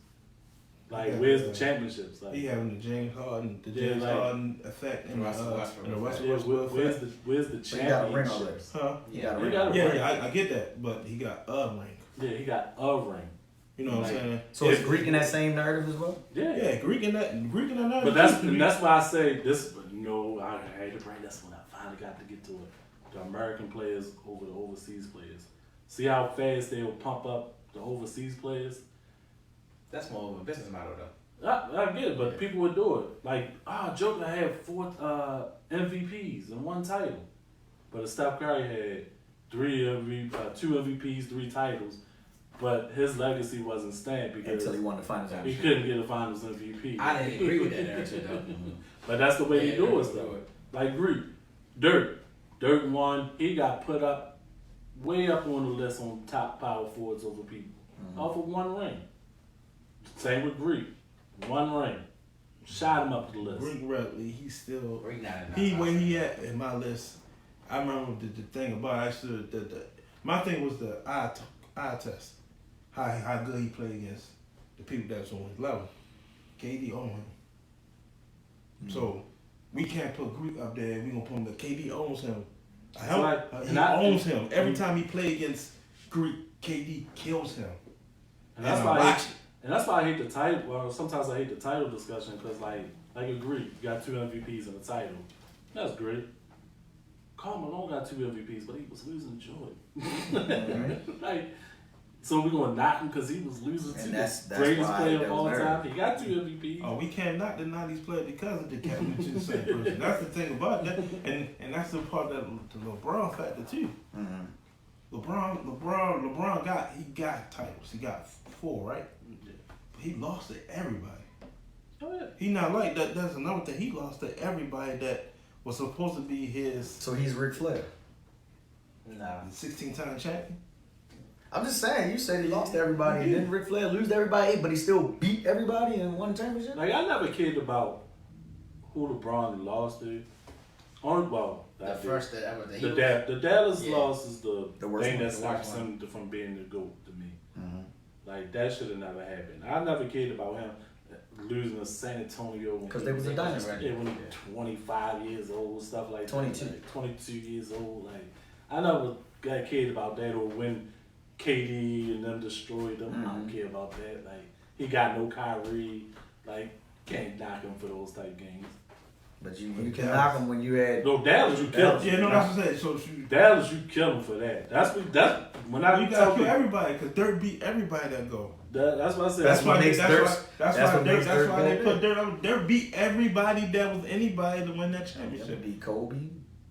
like, where's the championships? Like, he having the James Harden, Harden effect, and the Russell Westbrook effect. Where's the championships? Huh? He got a ring. I get that, but he got a ring. Yeah, he got a ring. You know what I'm saying? So is Greek in that same narrative as well? Yeah, Greek in that narrative. But that's why I say this. I had to bring this one up. Finally got to get to it. The American players over the overseas players. See how fast they will pump up the overseas players. That's more of a business model, though. I get it, but people would do it. Like, Joker had 4 MVPs and 1 title, but Steph Curry had 2 MVPs, 3 titles. but his legacy wasn't stamped because until he won the finals. he couldn't get a Finals MVP. I didn't agree with that narrative though. But that's the way they do it, though. Like Greek, Dirk won. He got put up way up on the list on top power forwards over people off of one ring. Same with Greek, one ring. Shot him up the list. Greek Redley, he's still Greek not where he at in my list. I remember the thing about actually my thing was the eye test. How good he played against the people that's on his level. KD owned him. So we can't put Greek up there. We gonna put him. KD owns him. He owns him. Every time he play against Greek, KD kills him. And that's why. And that's why I hate the title. Well, sometimes I hate the title discussion because, like a Greek, you got 2 MVPs in the title. That's great. Karl Malone got 2 MVPs, but he was losing Jordan. Like, so we're gonna knock him because he was losing to the greatest player of all time. He got 2 MVPs. Oh, we can't knock the 90s player because of the captain to the same person. That's the thing about that, and that's the part that the LeBron factor too. LeBron got titles. He got 4, right? But he lost to everybody. Oh yeah. He not like that. That's another thing. He lost to everybody that was supposed to be his. So he's Ric Flair. Nah. 16-time champion. I'm just saying, you said he lost to everybody. Didn't Ric Flair lose to everybody, but he still beat everybody and won championship? Like, I never cared about who LeBron lost to. The first that ever. The Dallas loss is the worst thing one. that stops him from being the GOAT to me. Like, that should have never happened. I never cared about him losing to San Antonio. Because they was a dynasty. When he was 25 years old, stuff like 22. that. Like 22 years old. Like, I never got cared about that or when KD and them destroyed them. I don't care about that. Like, he got no Kyrie. Like, can't knock him for those type games. But you can knock him when you had. No, Dallas, you kill him. Yeah, no, that's what I'm saying. So Dallas, you kill him for that. That's when I you gotta kill everybody because Dirk beat everybody that go. That's what I said. That's why they put Dirk up. Dirk beat everybody that was anybody to win that He championship. beat Kobe.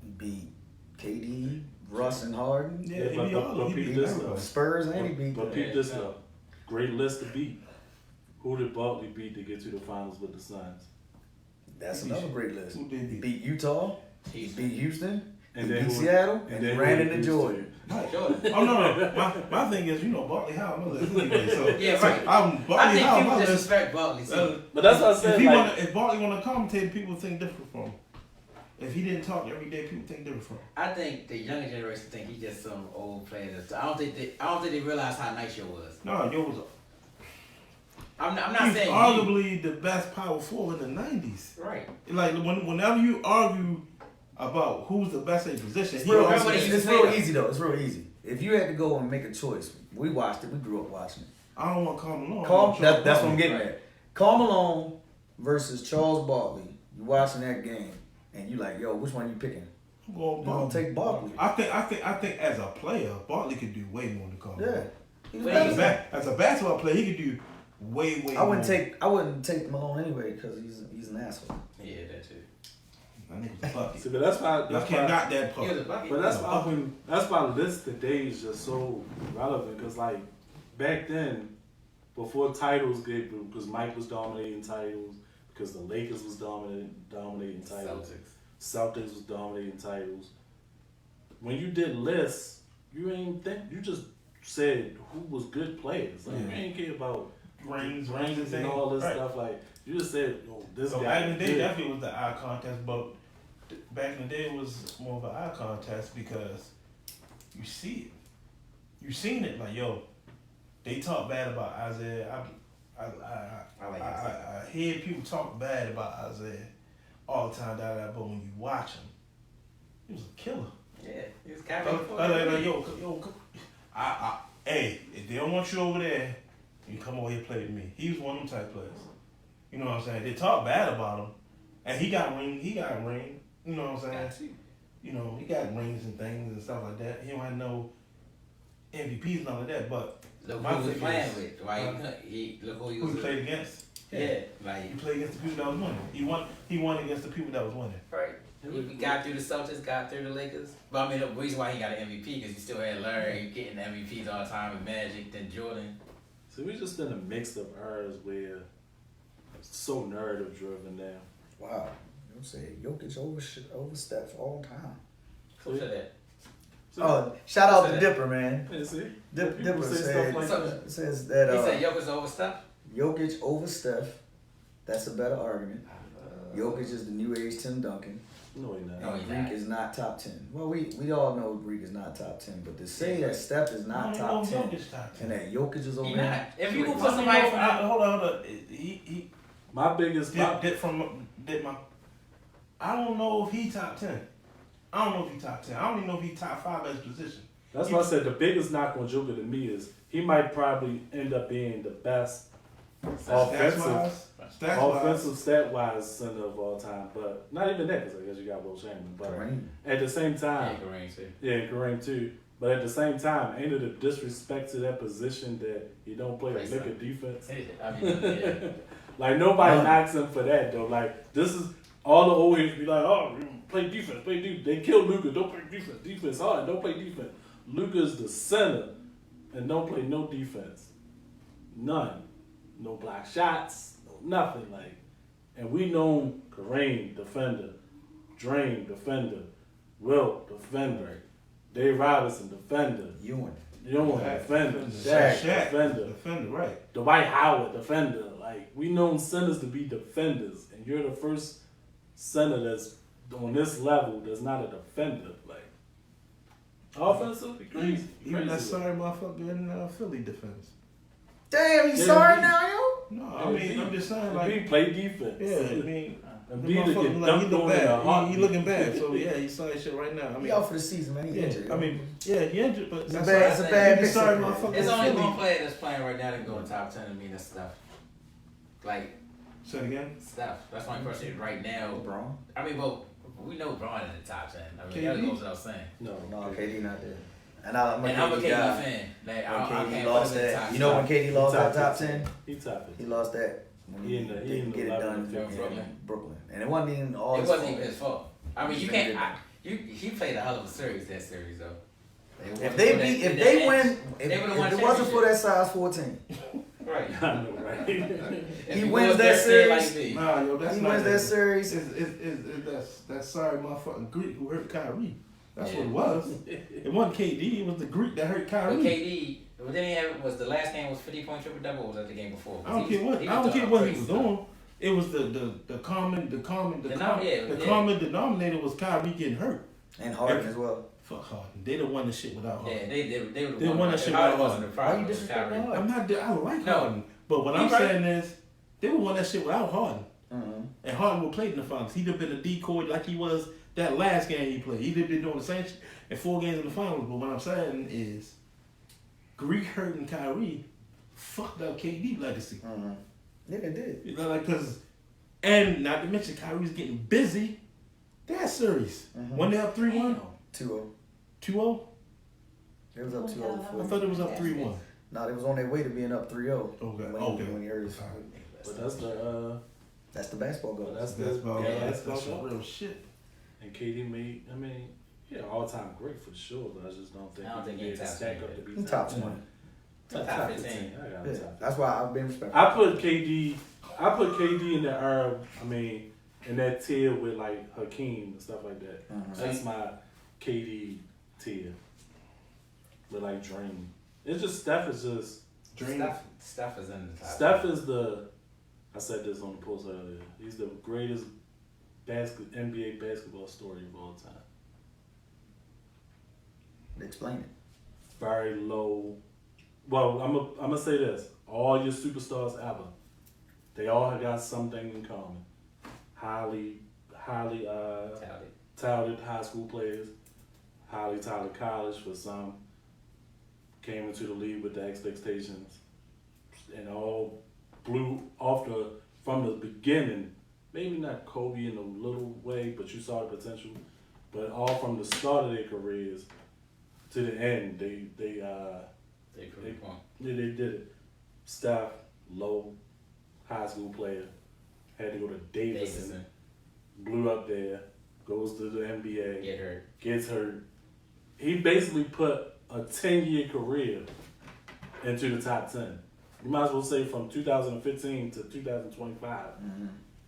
He beat KD, Russ, and Harden. Yeah, he beat all of them. He beat everybody. Spurs and he beat. But peep this up. Great list to beat. Who did Barkley beat to get to the finals with the Suns? That's another great list. Who did He beat Utah. He beat Houston. And he then beat Seattle. And then ran into Jordan. Oh no! My thing is, Barkley Howard on my list anyway. So yeah, right. I'm I Barkley think Howard people on my list. disrespect Barkley too. But that's what I said. If Barkley want to commentate, people think different from him. If he didn't talk every day, people think different from him. I think the younger generation think he's just some old player. I don't think they realize how nice you was. No, yo was. I'm not He's saying arguably the best power forward in the '90s. Right. Like whenever you argue about who's the best in position, It's real easy though. It's real easy. If you had to go and make a choice, we watched it. We grew up watching it. I don't want Karl Malone. That's what I'm getting at. Karl Malone versus Charles Barkley. You watching that game, and you like, yo, which one you picking? I'm going I'm gonna take Barkley. I think as a player, Barkley could do way more than Karl Malone. Yeah. As a basketball player, he could do way I wouldn't take Malone anyway because he's an asshole. Yeah, that too. That nigga's a bucket. See, but that's why. I can't knock that part. He was a bucket. But that's why list today is just so relevant because like back then, before titles because Mike was dominating titles, because the Lakers was dominating titles, Celtics was dominating titles. When you did lists, you just said who was good players. Like you ain't care about rings and all this stuff. Like you just said, oh, this guy. Back in the day, definitely was the eye contest, but back in the day, it was more of an eye contest because you see it. You seen it, like, yo, they talk bad about Isaiah. I hear people talk bad about Isaiah all the time, but when you watch him, he was a killer. Yeah, he was kind of hey, if they don't want you over there, you come over here and play with me. He was one of them type players. You know what I'm saying? They talk bad about him, and he got ring. You know what I'm saying? You know, he got rings and things and stuff like that. He don't have no MVPs and all of that, but look who he was playing with, right? Look who he played against. Yeah, like he played against the people that was winning. He won against the people that was winning. Right. He got through the Celtics, got through the Lakers. But I mean, the reason why he got an MVP because he still had Larry getting MVPs all the time with Magic, then Jordan. So we just in a mix of eras where it's so narrative driven now. Wow. You say Jokic oversteps all time. Who said that? Oh, shout out to Dipper, man. Yeah, see? Dipper People say stuff like that. says that He said Jokic overstepped? Jokic over Steph. That's a better argument. Jokic is the new age Tim Duncan. No, he not. No, he Greek not. is not top 10. Well, we all know Greek is not top 10, but to say that Steph is not top 10 and that Jokic is over He him. not. If you put somebody from hold on. He My biggest I don't know if he top 10. I don't know if he top 10. I don't even know if he top 5 as a position. That's why I said the biggest knock on Joker to me is he might probably end up being the best offensive stat-wise center of all time, but not even that because I guess you got Will Chamberlain. But Kareem. at the same time, Kareem too. yeah, Kareem too. But at the same time, ain't it a disrespect to that position that he don't play a lick of defense? I mean, yeah. Like nobody knocks him for that though. Like this is all the old heads be like, oh, play defense, play defense. They kill Luka, don't play defense. Defense hard, don't play defense. Luka's the center and don't play no defense. None. No block shots, no nothing. Like, and we know Kareem, defender, Drain, defender, Wilt, defender, Dave Robinson, defender, Ewan. defender, Shaq, defender, right. Dwight Howard, defender. Like, we know centers to be defenders, and you're the first center that's on this level that's not a defender. Like, offensively, crazy. Even that sorry motherfucker in Philly defense. Damn, he's sorry now, yo? No, I mean, I'm just saying, like, he play defense. yeah, I mean, And the be to motherfucker, get like, he dunked look on in a bad. heartbeat. He looking bad. So yeah, he's sorry shit right now. I mean, He out for the season, man. He injured. I mean, yeah, he injured, but It's a that's bad- why it's a I bad said, mix sorry up, man. motherfucker. There's only Philly. one player that's playing right now that can go in top 10 to me, that's Steph. Like, Say it again. Steph. That's my person right now. LeBron? I mean, well, we know Bron in the top 10. I mean, KD? that goes without saying. No, No, KD not there. And I'm a And I'm a KD KD guy. fan. Like, I When can't KD put lost him in the that. top You know when 10. KD lost that top 10? He top it. He lost that when He he in the didn't get it 11, done 15. in Brooklyn. And it wasn't even all It his wasn't fault. even his fault. I mean, you He can't. did. He played a hell of a series that series though. If they win, if it wasn't for that size 14, Right. I know, right? If He you wins was that there series. me. Nah, yo, that's he not wins that series. That's sorry motherfucking Greek who hurt Kyrie. That's Yeah. what it was. It wasn't KD. It was the Greek that hurt But Kyrie. KD, but then he had was the last game was 50-point triple double. Or was that the game before? I don't care what. He I don't was care doing what he crazy was stuff. doing. It was the common common denominator was Kyrie getting hurt. And Harden as well. Fuck Harden. They done won the shit without Harden. Yeah, they would They won that shit Harden without wasn't the Why problem. you It was disrespecting Kyrie. Harden? I'm not. I like No. Harden. But what He I'm right. saying is, they would won that shit without Harden. Mm-hmm. And Harden would played in the finals. He'd have been a decoy like he was that last game he played. He'd have been doing the same shit in 4 games in the finals. But what I'm saying is, Greek hurting Kyrie fucked up KD legacy. Mm-hmm. Yeah, they did. You know, like, cause, and not to mention Kyrie's getting busy. That series. Mhm. When they up 3-1? 2-0. 2-0? It was up 2-0 I before. thought it was up 3-1. No, they was on their way to being up 3-0. Okay. When he hurt his foot. But that's the That's the basketball goal. that's the That's that's the real shit. And KD made, I mean, yeah, all time great for sure, but I just don't think I don't think he he's made the top stack 10 up to be He top 20. Top 15. I got Yeah, him top that's why I've been respectful. I put KD in the era, I mean, in that tier with like Hakeem and stuff like that. Mhm. That's my KD tier. With like Dream. It's just Steph is just Steph is in the top. Steph is I said this on the post earlier. He's the greatest NBA basketball story of all time. Explain it. Very low. Well, I'm gonna say this: all your superstars ever, they all have got something in common. Highly touted high school players, highly touted college for some. Came into the league with the expectations, and all blew off from the beginning. Maybe not Kobe in a little way, but you saw the potential. But all from the start of their careers to the end, they did it. Steph, low, high school player, had to go to Davidson, blew up there, goes to the NBA, Get hurt. gets hurt. He basically put a 10-year career into the top 10. You might as well say from 2015 to 2025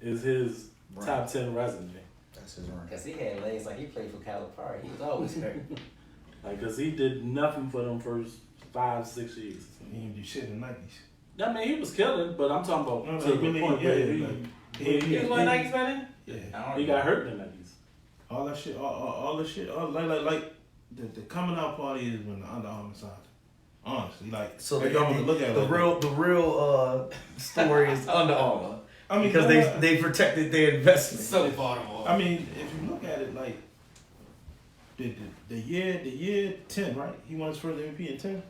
is his top 10 resume. That's his rank. Because he had legs like he played for Calipari. He was always hurt. Like, because he did nothing for them first 5-6 years. He didn't do shit in Nikes. I mean, he was killing, but I'm talking about to the really, point yeah, where He was wearing Nikes back then? Yeah. he got hurt in the 90s. All that shit, all the shit, like the coming out party is when the Under Armour signed. Honestly, like So if y'all want to look at it, the real story is Under Armour. I mean, Because they protected their investment. So Baltimore. I mean, if you look at it, like the year 10, right? He won his first MVP in 10,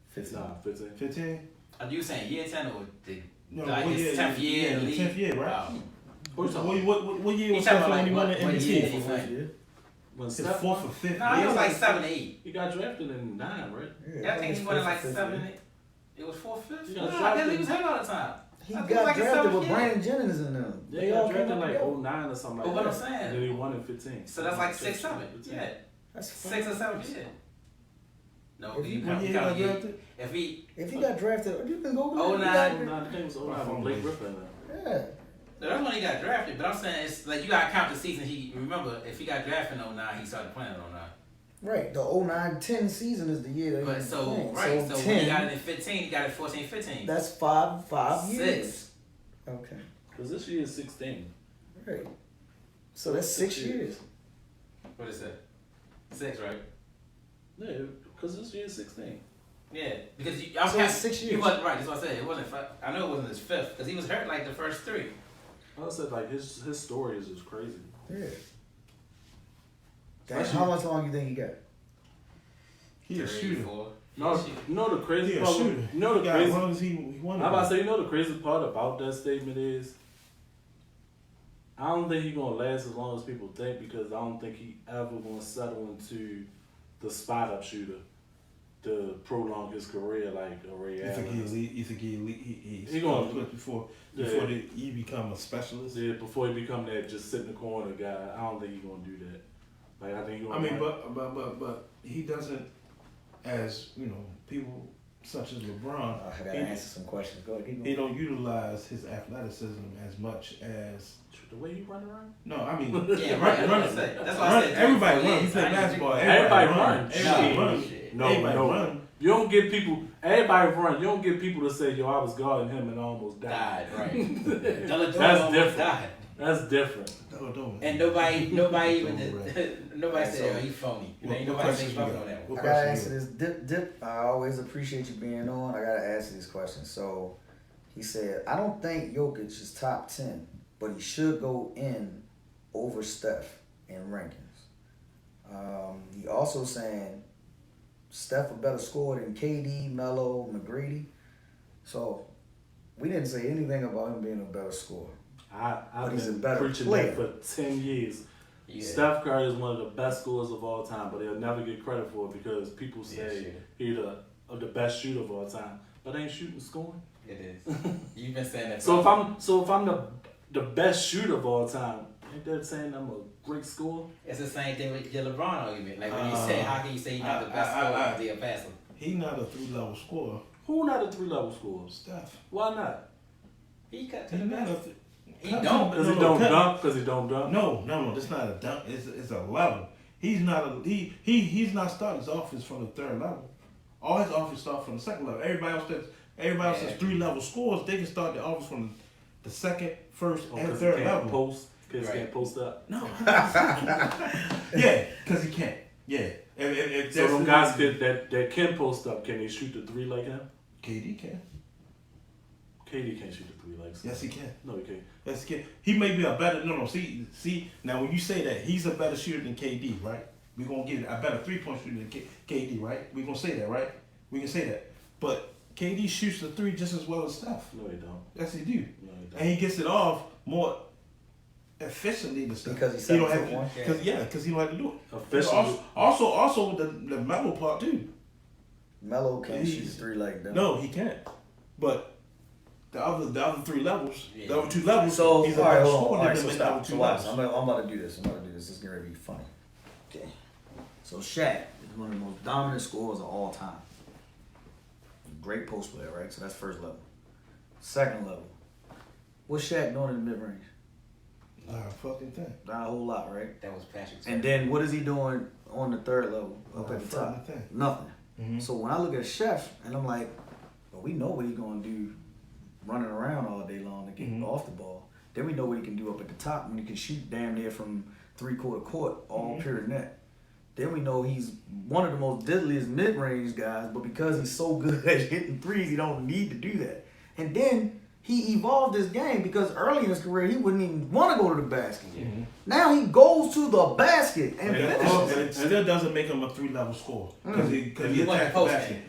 15. Nah, 15. 15. Are you saying year 10 or the No, like what his 10th year in the league? 10th year, right? Wow. What year He was talking Steph about, when he like, won the what MVP? year? He When His Steph fourth or fifth. No, he year. was like 7 or 8. he got drafted in 9, right? Yeah, I think he won it like 7 8. It was 4th, 5th? He No, got I drafted. he was hurt all the time. He I think got it was like his drafted 7th with year. Brandon Jennings in them. Yeah, They he all got came drafted out like together. 09 or something like But what that. I'm saying- And then he won in 15. So that's like 6 7. 15. Yeah. That's 6 or 7 year. No, If you he- count What year he got year. drafted? If he got drafted, you can go. 09. I think it was 09 when Blake Griffin. Yeah. No, that's when he got drafted, but I'm saying it's like you gotta count the season. Remember if he got drafted in 09, he started playing in 09. Right. The 09-10 season is the year that he But was so playing. right, so when 10, he got it in 15, he got it 14, 15. that's five years. 6. Okay. Because this year is 16. Right. So that's 6 years. What is that? 6, right? Yeah, because this year is 16. Yeah, because So I'm it's 6 He years. wasn't right. That's what I said. It wasn't. I know it wasn't his 5th because he was hurt like the first 3. I said, like, his story is just crazy. Yeah. Damn, how much longer you think he got? He a 3, shooter. 4. No, you know the crazy He a part? shooter. You know the Yeah, as crazy. long as he won. I'm about to say, you know the crazy part about that statement is, I don't think he's gonna last as long as people think because I don't think he ever gonna settle into the spot up shooter to prolong his career like a Ray You think Allen. you think he's He gonna- put before Yeah. he become a specialist? Yeah, before he become that just sit in the corner guy, I don't think he's gonna do that. Like I think he I gonna. mean, but he doesn't, as you know, people such as LeBron. I gotta answer some questions. Go ahead. Keep He going. don't utilize his athleticism as much as the way he run around. no. I mean, Yeah, right. That's what I said. That's why I run, said everybody 3, 4 run. He years. play I ain't basketball. Everybody run. run. Everybody No, run. shit. No, Everybody no. run. You don't get people. Everybody run. You don't get people to say, "Yo, I was guarding him and I almost died." Died, right. That's That's different. Died. That's different. Don't. And nobody even Don't, nobody So- said, "Oh, he phony." What Ain't nobody question say you fucking got? on that one. What I gotta question answer this. Dip. I always appreciate you being on. I gotta answer these questions. So, he said, I don't think Jokic is top 10, but he should go in over Steph in rankings. He also saying Steph a better scorer than KD, Melo, McGrady. So, we didn't say anything about him being a better scorer. I've But he's a been better preaching player. that for 10 years. Yeah. Steph Curry is one of the best scorers of all time, but he'll never get credit for it because people Yeah, say shooter. he's the best shooter of all time, but ain't shooting scoring. It is. You've been saying that. So if I'm the best shooter of all time, ain't that saying I'm a great scorer? It's the same thing with your LeBron argument. Like when you say, how can you say he's not the best scorer of the passer? He not a 3-level scorer. Who not a 3-level scorer? Steph. Why not? He cut to He the not best. a. He don't. Because No, he don't cut. dunk. Because he don't dunk. No, that's not a dunk. It's a level. He's not a he's not starting his offense from the 3rd level. All his offense starts from the 2nd level. Everybody else that's 3-level scores, they can start the offense from the 2nd, 1st, and Because he 3rd can't level. post. Because he Right. can't post up. No. Yeah, because he can't. Yeah. If So that's them the- guys that can post up, can they shoot the 3 like him? KD can. KD can't shoot the 3 like him. Yes, he can. No, he can't. Yes, he can. He may be a better. No. See. Now, when you say that he's a better shooter than KD, right? We're gonna give it a better 3-point shooter than KD, right? We're gonna say that, right? We can say that. But KD shoots the 3 just as well as Steph. No, he don't. Yes, he do. No, he don't. And he gets it off more efficiently than Steph. Because he's he don't 7'1". have because he don't have to do it. Efficiently. Also the Melo part too. Melo can't shoot He's- 3 like that. No, he can't. But the other 3 levels, Yeah. the other 2 levels. So, he's all right, about hold on. scoring All right, them so in the other stop. 2 So watch. levels. I'm about to do this. This is going to be funny. Okay. So Shaq is one of the most dominant scorers of all time. Great post player, right? So that's first level. Second level. What's Shaq doing in the mid-range? Nah, fucking thing. Not a whole lot, right? That was Patrick's. And then what is he doing on the third level up Nah, at the top? fucking thing. Nothing. Mm-hmm. So when I look at Chef and I'm like, well, we know what he's gonna do running around all day long to get off the ball. Then we know what he can do up at the top when he can shoot damn near from 3/4 court, all pure net. Then we know he's one of the most deadliest mid-range guys, but because he's so good at hitting threes, he don't need to do that. And then he evolved his game because early in his career, he wouldn't even want to go to the basket. Mm-hmm. Now he goes to the basket and And finishes. it still doesn't make him a 3-level scorer because he He wasn't attacked the posting. basket.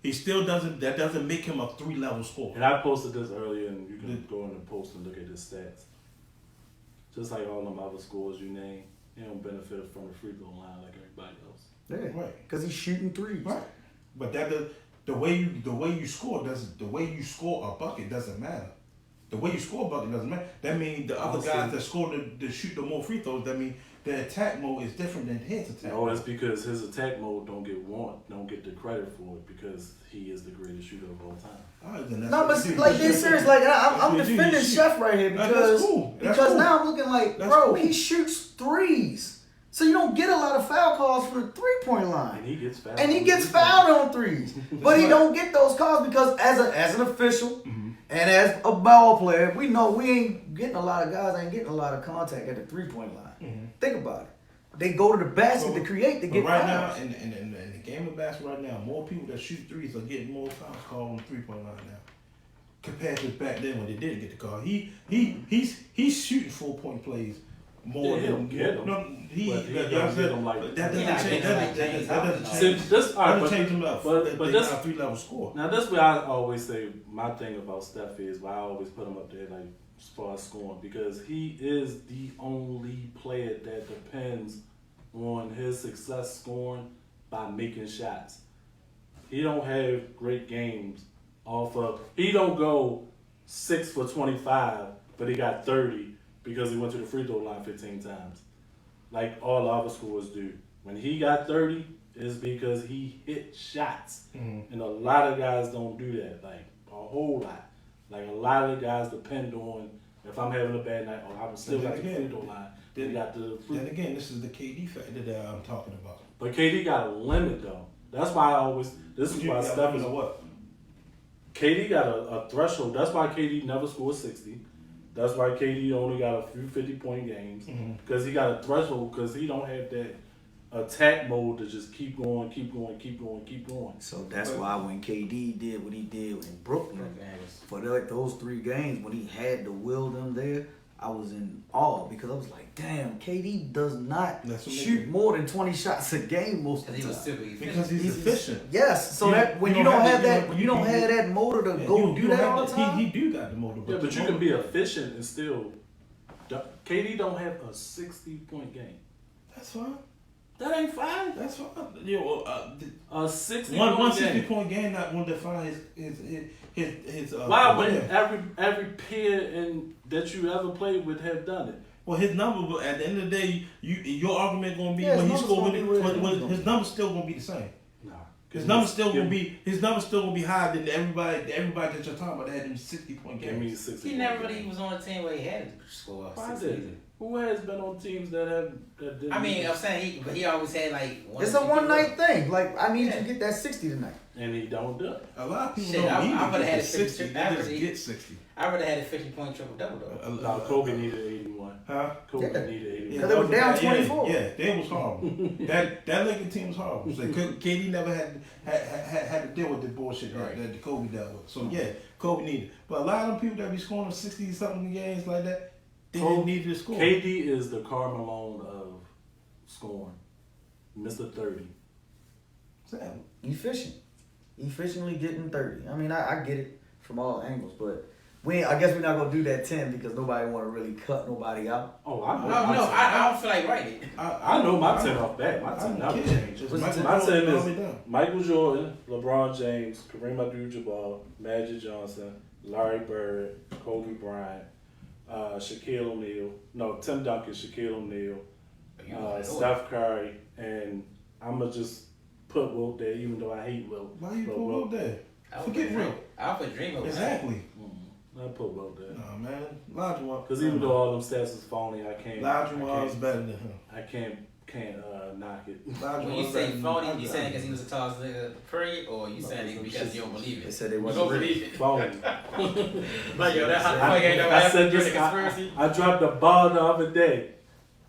He still doesn't. That doesn't make him a 3-level scorer. And I posted this earlier, and you can go in the post and look at his stats. Just like all them other scores you name, he don't benefit from the free throw line like everybody else. Yeah, Right. because he's shooting threes. Right. But that the way you score a bucket doesn't matter. The way you score a bucket doesn't matter. That means the other guys that score to shoot the more free throws, that means their attack mode is different than his attack No, mode. it's because his attack mode don't get the credit for it because he is the greatest shooter of all time. All right, then that's No, what but you do. like, dead serious. Like, I'm That's what you do. defending You shoot. Chef right here That's because cool. That's because cool. now I'm looking like, That's bro, cool. he shoots threes, so you don't get a lot of foul calls for the 3-point And line, he gets fouled. and he gets fouled on threes, but he don't get those calls because as an official and as a ball player, we know we ain't getting a lot of guys ain't getting a lot of contact at the 3-point line. Think about it. They go to the basket to create to But get right fouls. now, in the game of basketball right now, more people that shoot threes are getting more fouls called on the 3-point line now. Compared to back then when they didn't get the call. He's shooting 4-point plays more Yeah, than he'll get 'em. No, he But he that doesn't get 'em doesn't like- that He doesn't not change getting 'em like that James doesn't Harden. change See, this, all right, doesn't change him up. but They this- got a 3-level score. Now that's where I always say my thing about Steph is why I always put him up there like as far as scoring because he is the only player that depends on his success scoring by making shots. He don't have great games off of he don't go 6 for 25, but he got 30 because he went to the free throw line 15 times. Like all other scorers do. When he got 30, it's because he hit shots. And a lot of guys don't do that. Like a whole lot. Like a lot of the guys depend on if I'm having a bad night, or I'm still got the free throw line. They got the free. Then again, this is the KD factor that I'm talking about. But KD got a limit though. That's why I always. This is You why got Steph limit is. of what? KD got a threshold. That's why KD never scored 60. That's why KD only got a few 50-point games because he got a threshold because he don't have that attack mode to just keep going. So that's why when KD did what he did in Brooklyn, for those 3 games, when he had to will them there, I was in awe because I was like, damn, KD does not That's what shoot makes- more than 20 shots a game most of Because the he was time. super efficient. Because he's efficient. Yes, so You- that when you you don't don't have have to- that, you- when you don't you- have that motor to Yeah, go you do that have all the time. He do got the motor. Yeah, but the you can be motor- efficient and still. KD don't have a 60-point game. That's fine. That ain't fine. That's fine. You know, A 60 one point 60 game. point game not going to define his Why when win. every peer in that you ever played with have done it? Well, his number, but at the end of the day, your argument going to be Yeah, when he his scored, number's gonna be where his number's still going to be the same. Nah. His number's still going to be higher than everybody that you're talking about that had them 60-point Give me games. 60. He never really was on a team where he had to score Why 60 did either. he? Who has been on teams that didn't? I mean, I'm saying he always had like one. It's or a two one night people. thing. Like I need you to get that 60 tonight. and he don't do it. A lot of people Shit, don't I need would've to had get it 60. 50, They just 50. get 60. I would have had a 50-point triple double though. No, Kobe needed 81. Huh? Kobe Yeah. needed 81. Because they were down 24. Yeah, they was horrible. that Lincoln team was horrible. So KD never had to deal with the bullshit that Kobe dealt with. So yeah, Kobe needed. But a lot of them people that be scoring 60 something games like that, they didn't need to score. KD is the Karl Malone of scoring. Mr. 30. Efficient. Efficiently getting 30. I mean, I get it from all angles, but I guess we're not gonna do that 10 because nobody want to really cut nobody out. Oh, I know. No, I don't feel like writing it. I know my 10 off bat. My 10 never changed. My 10 is Michael Jordan, LeBron James, Kareem Abdul-Jabbar, Magic Johnson, Larry Bird, Kobe Bryant, Shaquille O'Neal. No, Tim Duncan, Shaquille O'Neal, Steph Curry, and I'm going to just put Wilt there, even though I hate Wilt. Why you put Wilt there? Forget Wilt. I'll put Dream over. Exactly. I put Wilt there. Nah, man. Olajuwon. Because even though all them stats is phony, I can't. Olajuwon's better than him. I can't knock it. When you say phony, you saying because he was the tallest nigga pre, or you saying it because you don't believe it? They said they You wasn't don't real. believe it. Phony. Like, yo, that how you ain't never I had said a this. conspiracy. I dropped a ball the other day.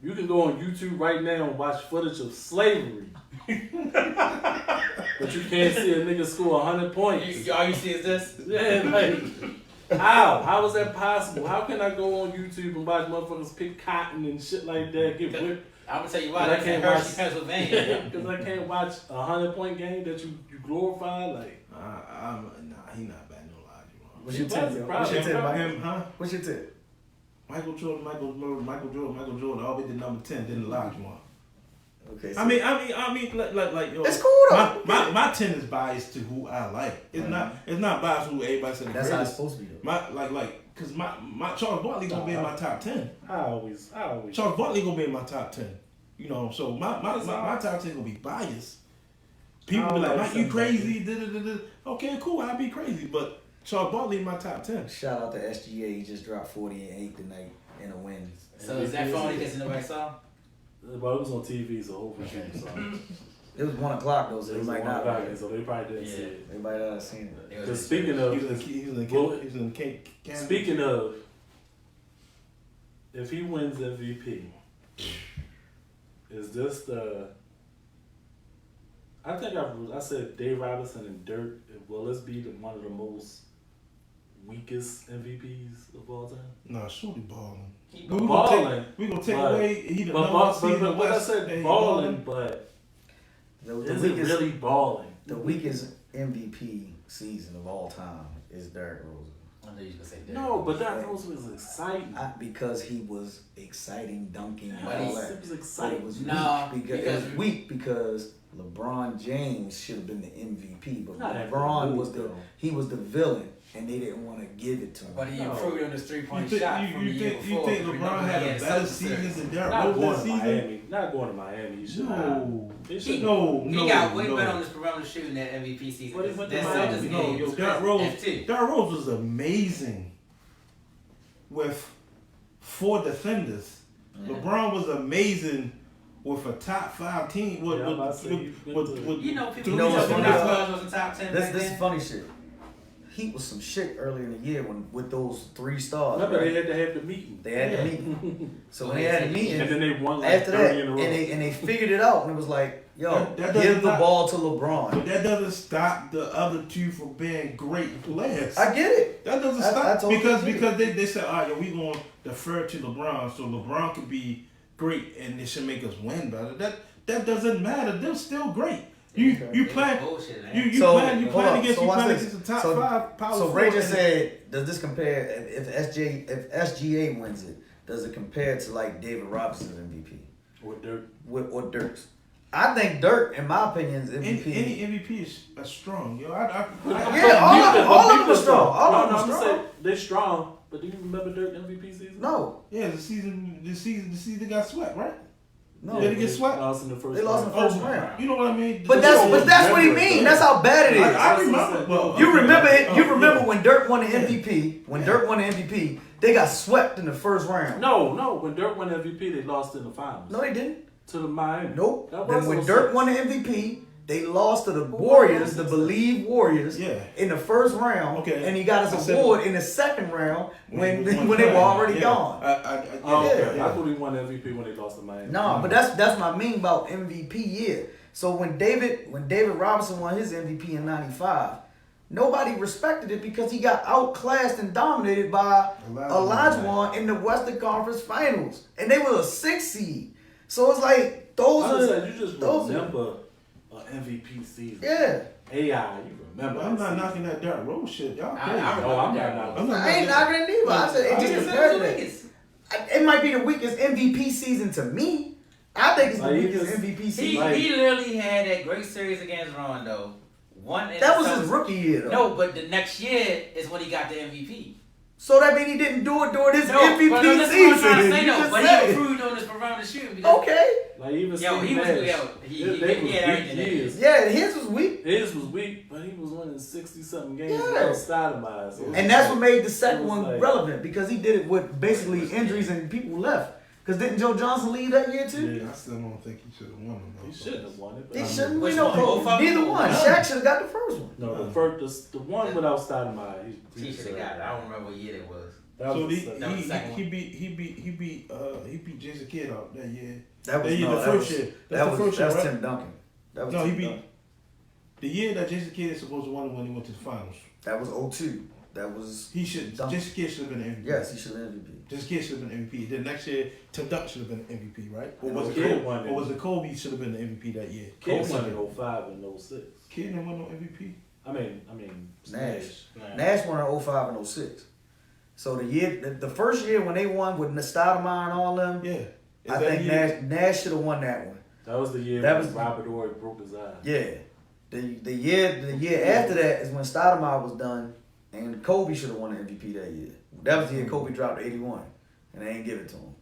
You can go on YouTube right now and watch footage of slavery. But you can't see a nigga score 100 points. All you see is this? Yeah, like, how? How is that possible? How can I go on YouTube and watch motherfuckers pick cotton and shit like that, get whipped? I'm gonna tell you why. But I can't watch Pennsylvania. Because I can't watch a 100-point game that you glorify. Like, Nah, he not bad no Olajuwon. What's your tip, yo? What's your tip, Mike? Him, huh? What's your tip? Michael Jordan always did number 10, didn't Olajuwon. Okay. So I mean, like yo. it's cool though. My 10 is biased to who I like. It's not biased to who everybody said. That's how it's supposed to be though. Cause my Charles Barkley gonna be in my top 10. I always. Charles Barkley gonna be in my top 10. You know, so my top 10 gonna be biased. People be like, Mike, you crazy? Okay, cool, I'll be crazy, but Charles Barkley in my top 10. Shout out to SGA. He just dropped 48 tonight in a win. So is that phony because nobody saw? Well, it was on TV, so hopefully you saw it. It was 1 o'clock though, so It they was might on not. Friday, so they probably didn't see it. They might not have seen it. Because speaking of, speaking of, if he wins MVP, is this the? I think I said Dave Robinson and Dirk. Will this be one of the most weakest MVPs of all time? Nah, Shorty balling. But We gonna take away. He the but number one seed in the I West, said and he balling, but The is it weakest, really balling? the weakest MVP season of all time is Derrick Rose. I knew you was gonna say that. No, but that Rose was exciting. Because he was exciting, dunking, and But all he's- that. It was But exciting. it was No, weak because it was weak because LeBron James should have been the MVP, but Not that LeBron good, was though. he was the villain, and they didn't want to give it to him. But he improved on his 3-point You shot from the year think before. LeBron had a better season than Derrick Not Rose going this to season? Miami. Not going to Miami. You should No. He should. He got way better on his perimeter shooting that MVP season. But he went to That Miami. Celtics No, game yo, was Derrick crazy. Rose was amazing with 4 defenders. LeBron was amazing with a top 5 team. Yeah, I'm about to say, You know, people You know who what's just funny? Spurs was in top 10 This back is then. funny shit. Heat was some shit earlier in the year with those 3 stars. Remember, right? they had to have the meeting. They had the meeting. So when they had the meeting, And then they won like after 30 that, in a row. and they figured it out, and it was like, yo, That does give the not- ball to LeBron. But that doesn't stop the other 2 from being great players. I get it. That doesn't I stop totally because agree. they said, all right, yo, we gonna defer to LeBron, so LeBron could be great and it should make us win better. That doesn't matter. They're still great. You plan Bullshit, man. you So, plan hold on. against So you watch plan this. against the top So- 5 power. So four Ray just and- said, does this compare if SGA wins it? Does it compare to like David Robinson's MVP With Dirk. or Dirk's? I think Dirk, in my opinion, is MVP. Any MVP is strong, yo. Yeah, all of them are strong. All of them are I'm strong. saying they're strong, but do you remember Dirk MVP season? No, Yeah, the season got swept, right? no. Did it get swept? Lost in the first They lost in the round. first round. You know what I mean? But that's what he means. That's how bad it is. I remember. Well, You remember it? You yeah. remember when Dirk won the MVP? When Dirk won the MVP, they got swept in the first round. No. When Dirk won MVP, they lost in the finals. No, they didn't. To the Miami. Nope. That Then was when 06. Dirk won the MVP, they lost to the Warriors, the Believe Warriors, Yeah. in the first round. Okay. And he got his I said- award in the second round when he when they were already yeah. gone. Oh, okay. Yeah. I thought he won MVP when they lost to Miami. No, but that's what I mean about MVP year. So when David Robinson won his MVP in '95, nobody respected it because he got outclassed and dominated by Olajuwon in the Western Conference Finals, and they were a 6 seed. So it's like You just those remember an MVP season. yeah. AI, you remember. I'm that not season. knocking that Derrick Rose shit. Y'all crazy. I No, I'm remember not. I'm not I ain't knocking it either. I said it just It compared to was that. the weakest. It might be the weakest MVP season to me. I think it's the Like, he weakest just- MVP He season. Like- literally had that great series against Rondo won. That was his rookie year, though. No, but the next year is when he got the MVP. So that means he didn't do it during his MVP but season. that's what I'm trying to say, You though. just But said he it. improved on his perimeter shooting. Because, Okay. Like even yo, Steve he was Nash, he had weak everything. years. Yeah, his was weak. His was weak, but he was winning 60-something games Yeah. without Stoudemire. So And that's what made the it second was one like- relevant because he did it with basically injuries and people left. Because didn't Joe Johnson leave that year too? Yeah. I still don't think he should have won them. He shouldn't have won it. But He I mean, shouldn't. Which We know one? Both of them? neither one. No. Shaq should have got the first one. No, the one without Stoudemire. He should have got it. I don't remember what year it was. That So was he the- that was the second one. beat Jason Kidd out that year. That was That year, no, the that first was, year. That That's was, the first year, that's right? Tim Duncan. That was No, he Tim beat Duncan. the year that Jason Kidd is supposed to win when he went to the finals. That was 02. That was He should. Duncan. Jason Kidd should have been the MVP. Yes, he should have MVP. Jason Kidd should have been the MVP. Then next year, Tim Duncan should have been the MVP, right? Or And was it Kidd Kobe? won it. Or was it Kobe should have been the MVP that year? Kidd Kobe won should in have. 05 and 06. Kidd didn't win no MVP. I mean, Nash. Nah. Nash won in 05 and 06. So the first year when they won with Stoudemire and all them, Yeah. Is I that think year? Nash should have won that one. That was the year That when was- Robert Horry broke his eye. Yeah. The year after that is when Stoudemire was done, and Kobe should have won the MVP that year. That was the year Kobe dropped 81, and they ain't give it to him,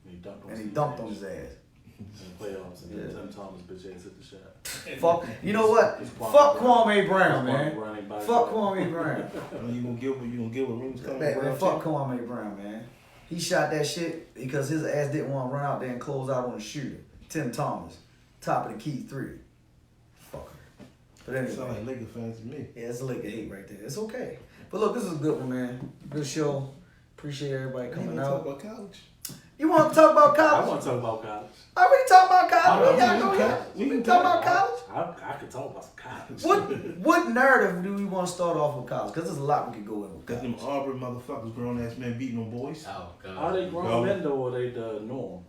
And he dunked on his ass. in the playoffs, and then Yeah. Tim Thomas bitch ass hit the shot. Fuck, you know what? It's Fuck Kwame Brown, man. Brown, Fuck Kwame Brown. You gonna give a rings coming Man, around? fuck Kwame Brown, man. He shot that shit because his ass didn't want to run out there and close out on the shooter. Tim Thomas, top of the key 3. Fucker. But Sound like anyway, Laker fans to me. yeah, it's a Laker hate right there. It's okay. But look, this is a good one, man. Good show. Appreciate everybody We coming ain't talk out. about college. You want to talk about I college? want to talk about college. Are we talking about college? Oh, We gotta we go can here. talk- we We can talk talk. about college. I could talk about some college. What narrative do we want to start off with college? Because there's a lot we could go in with Got them college. Auburn motherfuckers, grown ass men beating on boys. Oh god. Are they grown No. men though, or they the norm?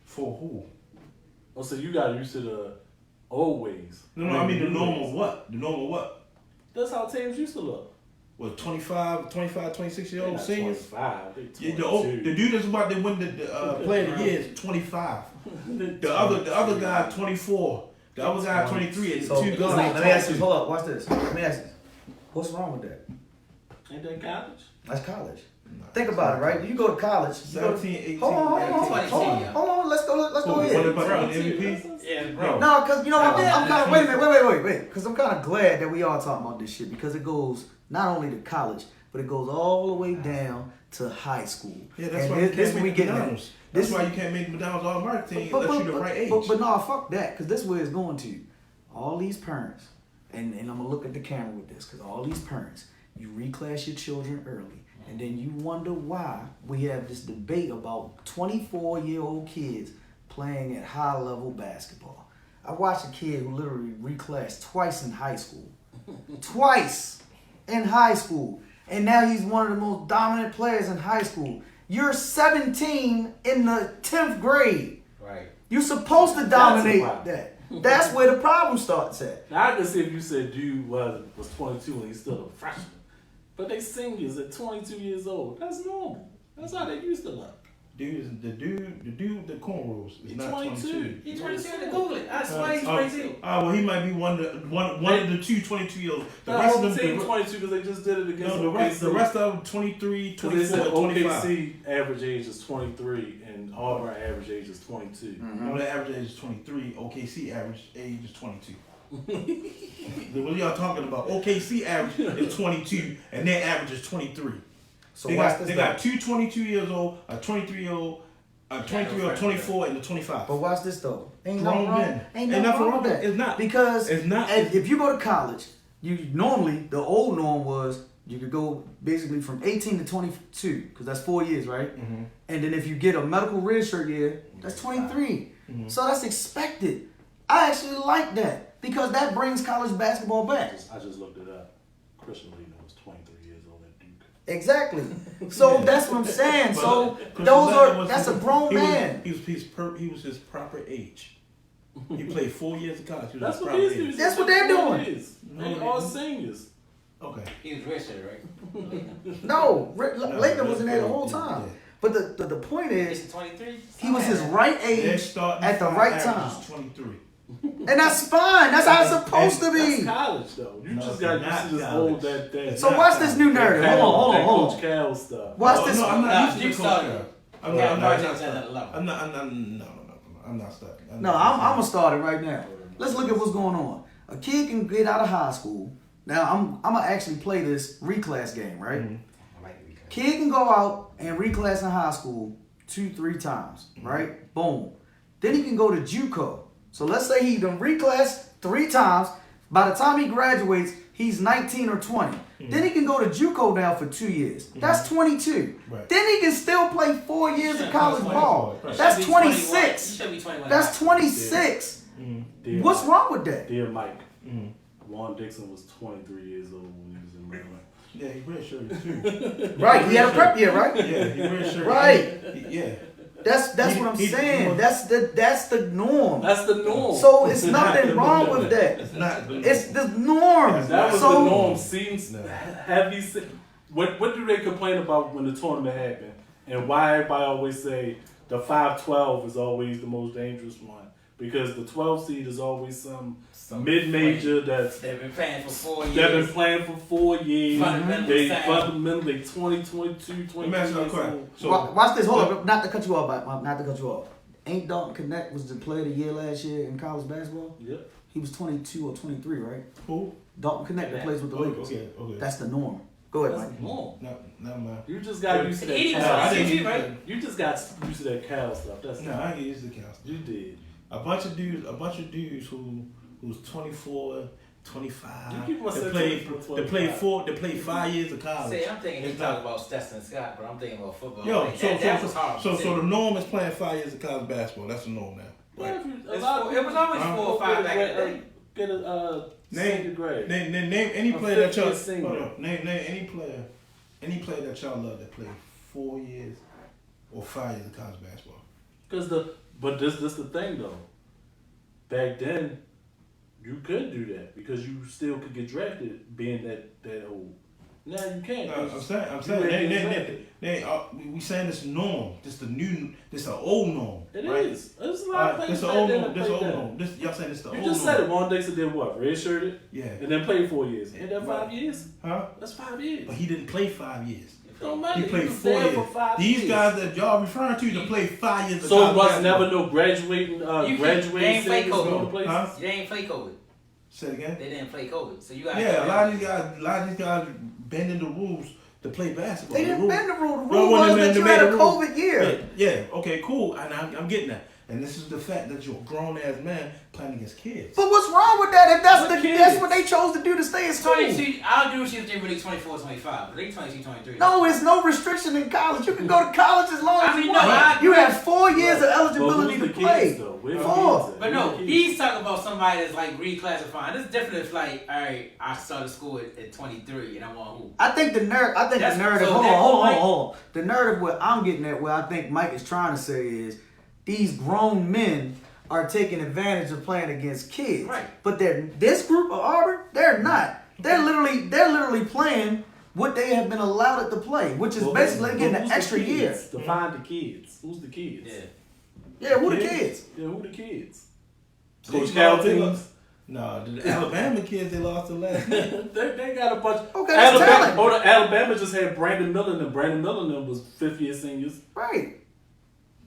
For who? Oh, so you got used to the old ways. No, I mean the new normal ways. what? The normal what? That's how teams used to look. What, 25, 26-year-old They're seniors? 25. They Yeah, 22. the dude that's about to win the player of the year is 25. The other guy 24. The other guy 23. And So, the two guys let me ask you, 22. hold up, watch this. Let me ask you, what's wrong with that? Ain't that college? That's college. Think about it, right? You go to college. You go to, 17, 18. hold on. Let's go What ahead. about the MVP? Yeah, Bro. No, because you know what? Yeah. I'm kind of wait a minute. Because I'm kind of glad that we all talking about this shit because it goes not only to college, but it goes all the way down to high school. Yeah, that's And why you this can't we make get McDonald's. That's why you can't make McDonald's All-American team unless you're the right age. But no, fuck that, because this is where it's going to. All these parents, and I'm going to look at the camera with this, because all these parents, you reclass your children early, and then you wonder why we have this debate about 24-year-old kids playing at high-level basketball. I watched a kid who literally reclassed twice in high school. Twice in high school. And now he's one of the most dominant players in high school. You're 17 in the 10th grade. Right. You're supposed to dominate problem. that. That's where the problem starts at. Now I can see if you said dude was 22 and he's still a freshman. But they seniors at 22 years old. That's normal. That's how they used to look. The dude with the cornrows is He's not 22. 22. He's 22 to Google it. I swear he's 22. Well, he might be one of the two 22-year-olds. The The rest whole of them, team 22 because they just did it against no, the rest of them 23, Because they 24, said 25. OKC average age is 23 and Auburn average age is 22. No, the average age is 23. OKC average age is 22. What are y'all talking about? OKC average is 22 and their average is 23. So They watch got this. they got two 22 years old, a 23-year-old, a 23 or 24, and a 25. But watch this though. Ain't Grown nothing wrong. men. Ain't nothing wrong with that. It's not. Because It's not. if you go to college, you normally the old norm was you could go basically from 18 to 22 because that's 4 years, right? Mhm. And then if you get a medical redshirt year, that's 23. Mhm. So that's expected. I actually like that because that brings college basketball back. I just looked it up. Christian Leitner was 23 years old at Duke. Exactly. So that's what I'm saying. So But those Leonard are was- that's a grown he was- man. He was his proper age. He played 4 years of college. He was That's his what proper these age. dudes That's what they're doing. They all seniors. Okay. He was redshirt, right? No, Laker was in there the whole yeah, time. yeah. But the point is, He's 23. he was his right Their age starting at the five right average time. is 23. And that's fine. That's how it's supposed to be. That's college, though. You No, just got not to just college. hold that. So watch this new narrative. Hold on. Coach Cal stuff. Watch this. No, I'm not you used to Coach started. Cal. I'm Yeah, not Martin's stuck. at that level. I'm not stuck. No, I'm gonna start it right now. Let's look at what's going on. A kid can get out of high school. Now I'm gonna actually play this reclass game, right? Mhm. I like the reclass. Kid can go out and reclass in high school 2-3 times, right? Boom. Then he can go to JUCO. So let's say he done reclass 3 times. By the time he graduates, he's 19 or 20. Then he can go to JUCO now for 2 years. That's 22. Right. Then he can still play 4 years of college ball. Right. That's Should be 21. 26. You should be 21. That's 26. Dear What's Mike. wrong with that? Dear Mike, Juan Dixon was 23 years old when he was in Maryland. Yeah, he redshirted too. Right, he had a prep year, right? Yeah, he redshirted. Right. Yeah. That's what I'm saying. That's the norm. That's the norm. So it's nothing wrong with that. It's not. It's the norm. that was So the norm. Seems have you seen, what do they complain about when the tournament happened, and why everybody always say the 5-12 is always the most dangerous one? Because the 12 seed is always some mid-major that's They've been playing for 4 years. they've been playing for 4 years. Fundamentally They sound. fundamentally 20, 22, 23 Let me ask you a years question. old. So, Watch this. Hold on. Not to cut you off. Not to cut you off. Ain't Dalton Connect was the player of the year last year in college basketball? Yep. He was 22 or 23, right? who? Dalton Connect that plays with the Lakers. Okay. That's the norm. Go ahead, Mike. That's normal. No, never mind. You just got used to that. He No, was Cal. I on didn't CG, use right? that. You just got used to that Cal stuff. That's No, I get used to the counts. you did. A bunch of dudes who was 24, 25. You keep on They saying played 24, they played 25. they played 5 years of college. See, I'm thinking he's It's talking not- about Stetson Scott, but I'm thinking about football. Yo, Like, so that was hard. so the norm is playing 5 years of college basketball. That's the norm now. Yeah, Right? if you- a It's lot of it was always Huh? 4 or 5 back in the day. Get a Name- second grade. Name any A player that y'all fifth year hold senior. on. Name any player that y'all love that played 4 years or 5 years of college basketball. But this the thing though. Back then, you could do that because you still could get drafted being that old. Now you can't. I'm saying, You ain't getting drafted. we saying this norm. This the old norm. It right? is. There's a lot of This things the back old then norm. that This the played old that. norm. This y'all saying this the You old just norm. said it. Juan Dixon did what? Redshirted Yeah. and then played 4 years. Ain't that 5 Right. years? Huh? That's 5 years. But he didn't play 5 years. Don't matter. He played was 4 there years. for 5 These years. guys that y'all referring to play 5 years. of So college was basketball. never no graduating You graduating they ain't play seniors going to COVID. places? Huh? They ain't play COVID. Say it again. They didn't play COVID. So you got Yeah, a lot of these guys bending the rules to play basketball. They The didn't rule- bend the rule. The No, rule when was they that you made had the a rule. COVID year. Yeah, okay, cool. And I'm getting that. And this is the fact that you're a grown ass man playing against kids. But what's wrong with that? If that's What the kids? that's what they chose to do to stay in school. 22, I'll agree with you if they really 24, 25. But they 22, 23. No, it's no restriction in college. You can go to college as long as I mean, you no, want. I You agree. have 4 years of eligibility But to who's the play. kids, though? Where the 4. kids at? But Where no, the kids? he's talking about somebody that's like reclassifying. It's different if like, all right, I started school at 23 and I'm on hoop. I think the narrative. So Hold that whole on. The narrative where I'm getting at, where I think Mike is trying to say is, these grown men are taking advantage of playing against kids. Right. But this group of Auburn, they're not. They're literally playing what they have been allowed to play, which is Well, basically but getting who's an the extra year. kids? Define the kids. Who's the kids? Yeah. Yeah, who the kids? Yeah, who the kids? They Coach Cal lost- they teams. lost- No, the Alabama kids they lost the last. they got a bunch. Okay, that's talent. Alabama just had Brandon Miller, and Brandon Miller and them was 5th year seniors, Right.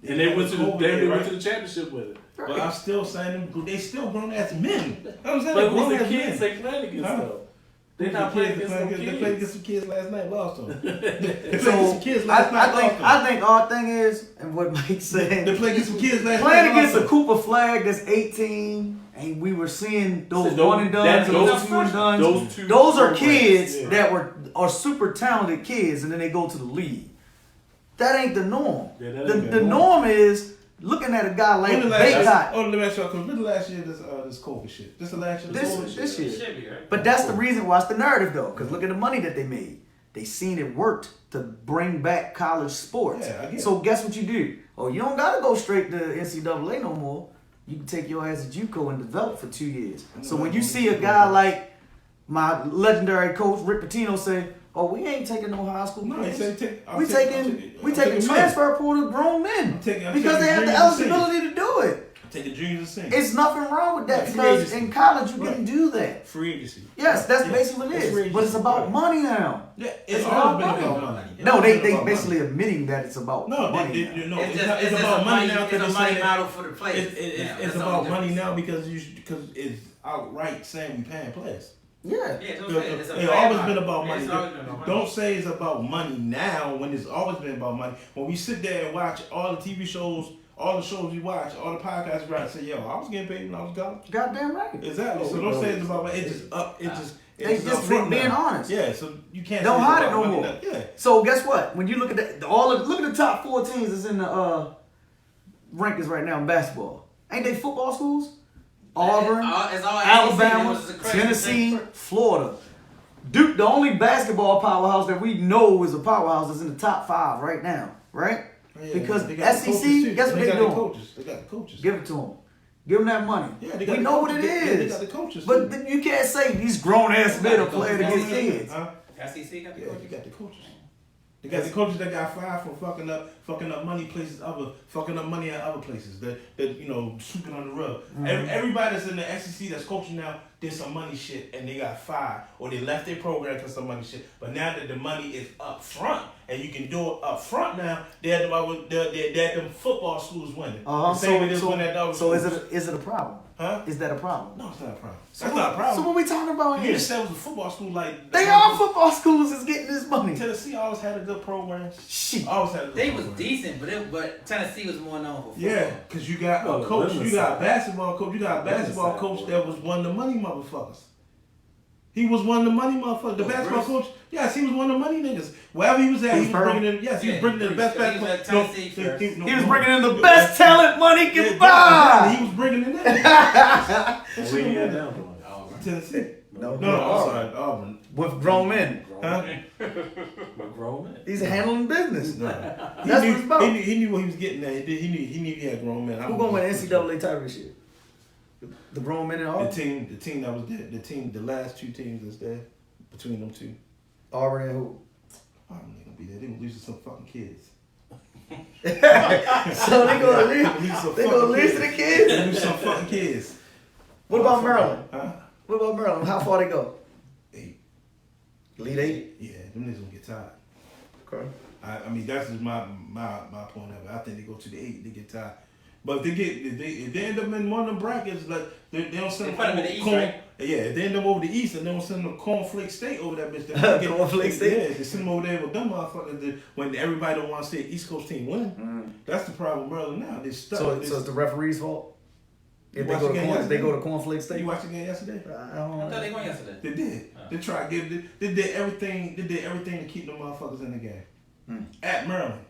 and they went to the COVID, they went right? to the championship with it. But I'm still saying them. They still grown ass men. I'm saying But they who's grown the ass kids men. they playing against Huh? though? They're not playing against some They played kids. against some kids last night. Lost them. They played against So some kids last night. Lost them. I think our thing is, and what Mike's saying, They played against some kids last night. playing lost against a them. Cooper Flag that's 18, and we were seeing those So one and dones, and those two and dones. those Those are programs, kids yeah. that are super talented kids, and then they go to the league. That ain't the norm. Yeah, that the ain't the the norm is looking at a guy like When the last year? Baycott. Oh, let me ask y'all. Cause when the last year this COVID shit? This the last year. This year. It should be, right? But that's the reason why it's the narrative, though. Because look at the money that they made. They seen it worked to bring back college sports. Yeah, I get So guess what you do? Oh, you don't gotta go straight to NCAA no more. You can take your ass to JUCO and develop for 2 years. So when you see a guy like my legendary coach Rick Pitino say, "Oh, we ain't taking no high school No, he kids. said take. We taking men. transfer pool of grown men I'm taking because they have the dreams of eligibility to do it." Take a junior to senior. It's nothing wrong with that Free because agency. in college you Right. can do that. Free agency. Yes, that's Yeah. basically what It's it free is. But it's agency. about Right. money now. Yeah, It's it's about always been money. about money. No, It's they been about basically money. admitting that it's about No, money. they, now. no, It's it's, just it's just about a money money. now It's because a money model for the players. it's about money now because it's outright saying we paying players. Yeah. Yeah, it's It's a always been about Yeah, money. it's always been about money. Don't say it's about money now when it's always been about money. When we sit there and watch all the TV shows, all the shows we watch, all the podcasts we watch, say, yo, I was getting paid when I was in college. Goddamn right. Exactly. So don't say it's about money. It's just up. They It's just up front being now. honest. Yeah. So you can't Don't say it's hide it about no money more. now. Yeah. So guess what? When you look at look at the top 4 teams that's in the rankings right now in basketball. Ain't they football schools? Auburn, It's all Alabama, SEC. It was a crazy Tennessee, thing. Florida. Duke, the only basketball powerhouse that we know is a powerhouse is in the top 5 right now, right? Yeah, Because they got the SEC, coaches, too. guess what They they got doing? the coaches. They got the coaches. Give it to them. Give them that money. Yeah, they got we the know coaches. what it Yeah, they is. got the coaches, But too. then you can't say these grown ass men are playing Yeah, against yeah, kids. Huh? SEC got the Yeah, coaches. you got the coaches. They got the coaches that got fired for fucking up money places, fucking up money at other places. That sweeping on the rug. Everybody that's in the SEC that's coaching now did some money shit and they got fired or they left their program because some money shit. But now that the money is up front and you can do it up front now, they're them football schools winning. Uh-huh. The same way they win at other So schools. is it a problem? Huh? Is that a problem? No, it's not a problem. So That's not a problem. So what we talking about You here? just said it was a football school like They are football schools is getting this money. Tennessee always had a good program. Shit. Always had a good They program. was decent, but Tennessee was more known for football. Yeah, because you got Well, a coach, women's you got a side. basketball coach, you got a Women's basketball side, coach boy. that was one of the money motherfuckers. He was one of the money motherfuckers. The Oh, basketball Bruce? coach, yes, he was one of the money niggas. Wherever he was at, Bruce he was Pearl? bringing in, yes, he was Yeah, bringing in the Bruce. best He was basketball. at Tennessee first. He was bringing in the best talent money can Yeah, buy. he was bringing in that. Where you at now, doing? Tennessee. No, No, I'm sorry, Auburn. With grown men. Huh? We're grown men. He's handling business. No. That's what it's about. He knew what he was getting at. He knew he had grown men. Who gonna win NCAA title this year? The grown men in The Auburn? team that was there, the last 2 teams that's there, between them 2. Auburn and who? Auburn ain't gonna be there. They gonna lose to some fucking kids. So they gonna lose to the kids? They lose some fucking kids. What about Maryland? Huh? What about Maryland? How far they go? 8. Elite 8? Yeah, them niggas gonna get tired. Okay. I mean, that's just my point of it. I think they go to the 8, they get tired. But if they end up in one of them brackets, like they don't send They put them in the East, corn, right? Yeah, if they end up over the East and they don't send them Cornflake State over that bitch. Cornflake State? Yeah, they send them over there with them motherfuckers when everybody don't want to see an East Coast team win. That's the problem with Maryland now. They stuck. So it's the referee's fault? If You they watch go the to game corn, yesterday? they go to Cornflake You State? watched the game yesterday? I don't I thought they know. won yesterday. They did. They tried to give. They did everything. They did everything to keep the motherfuckers in the game at Maryland,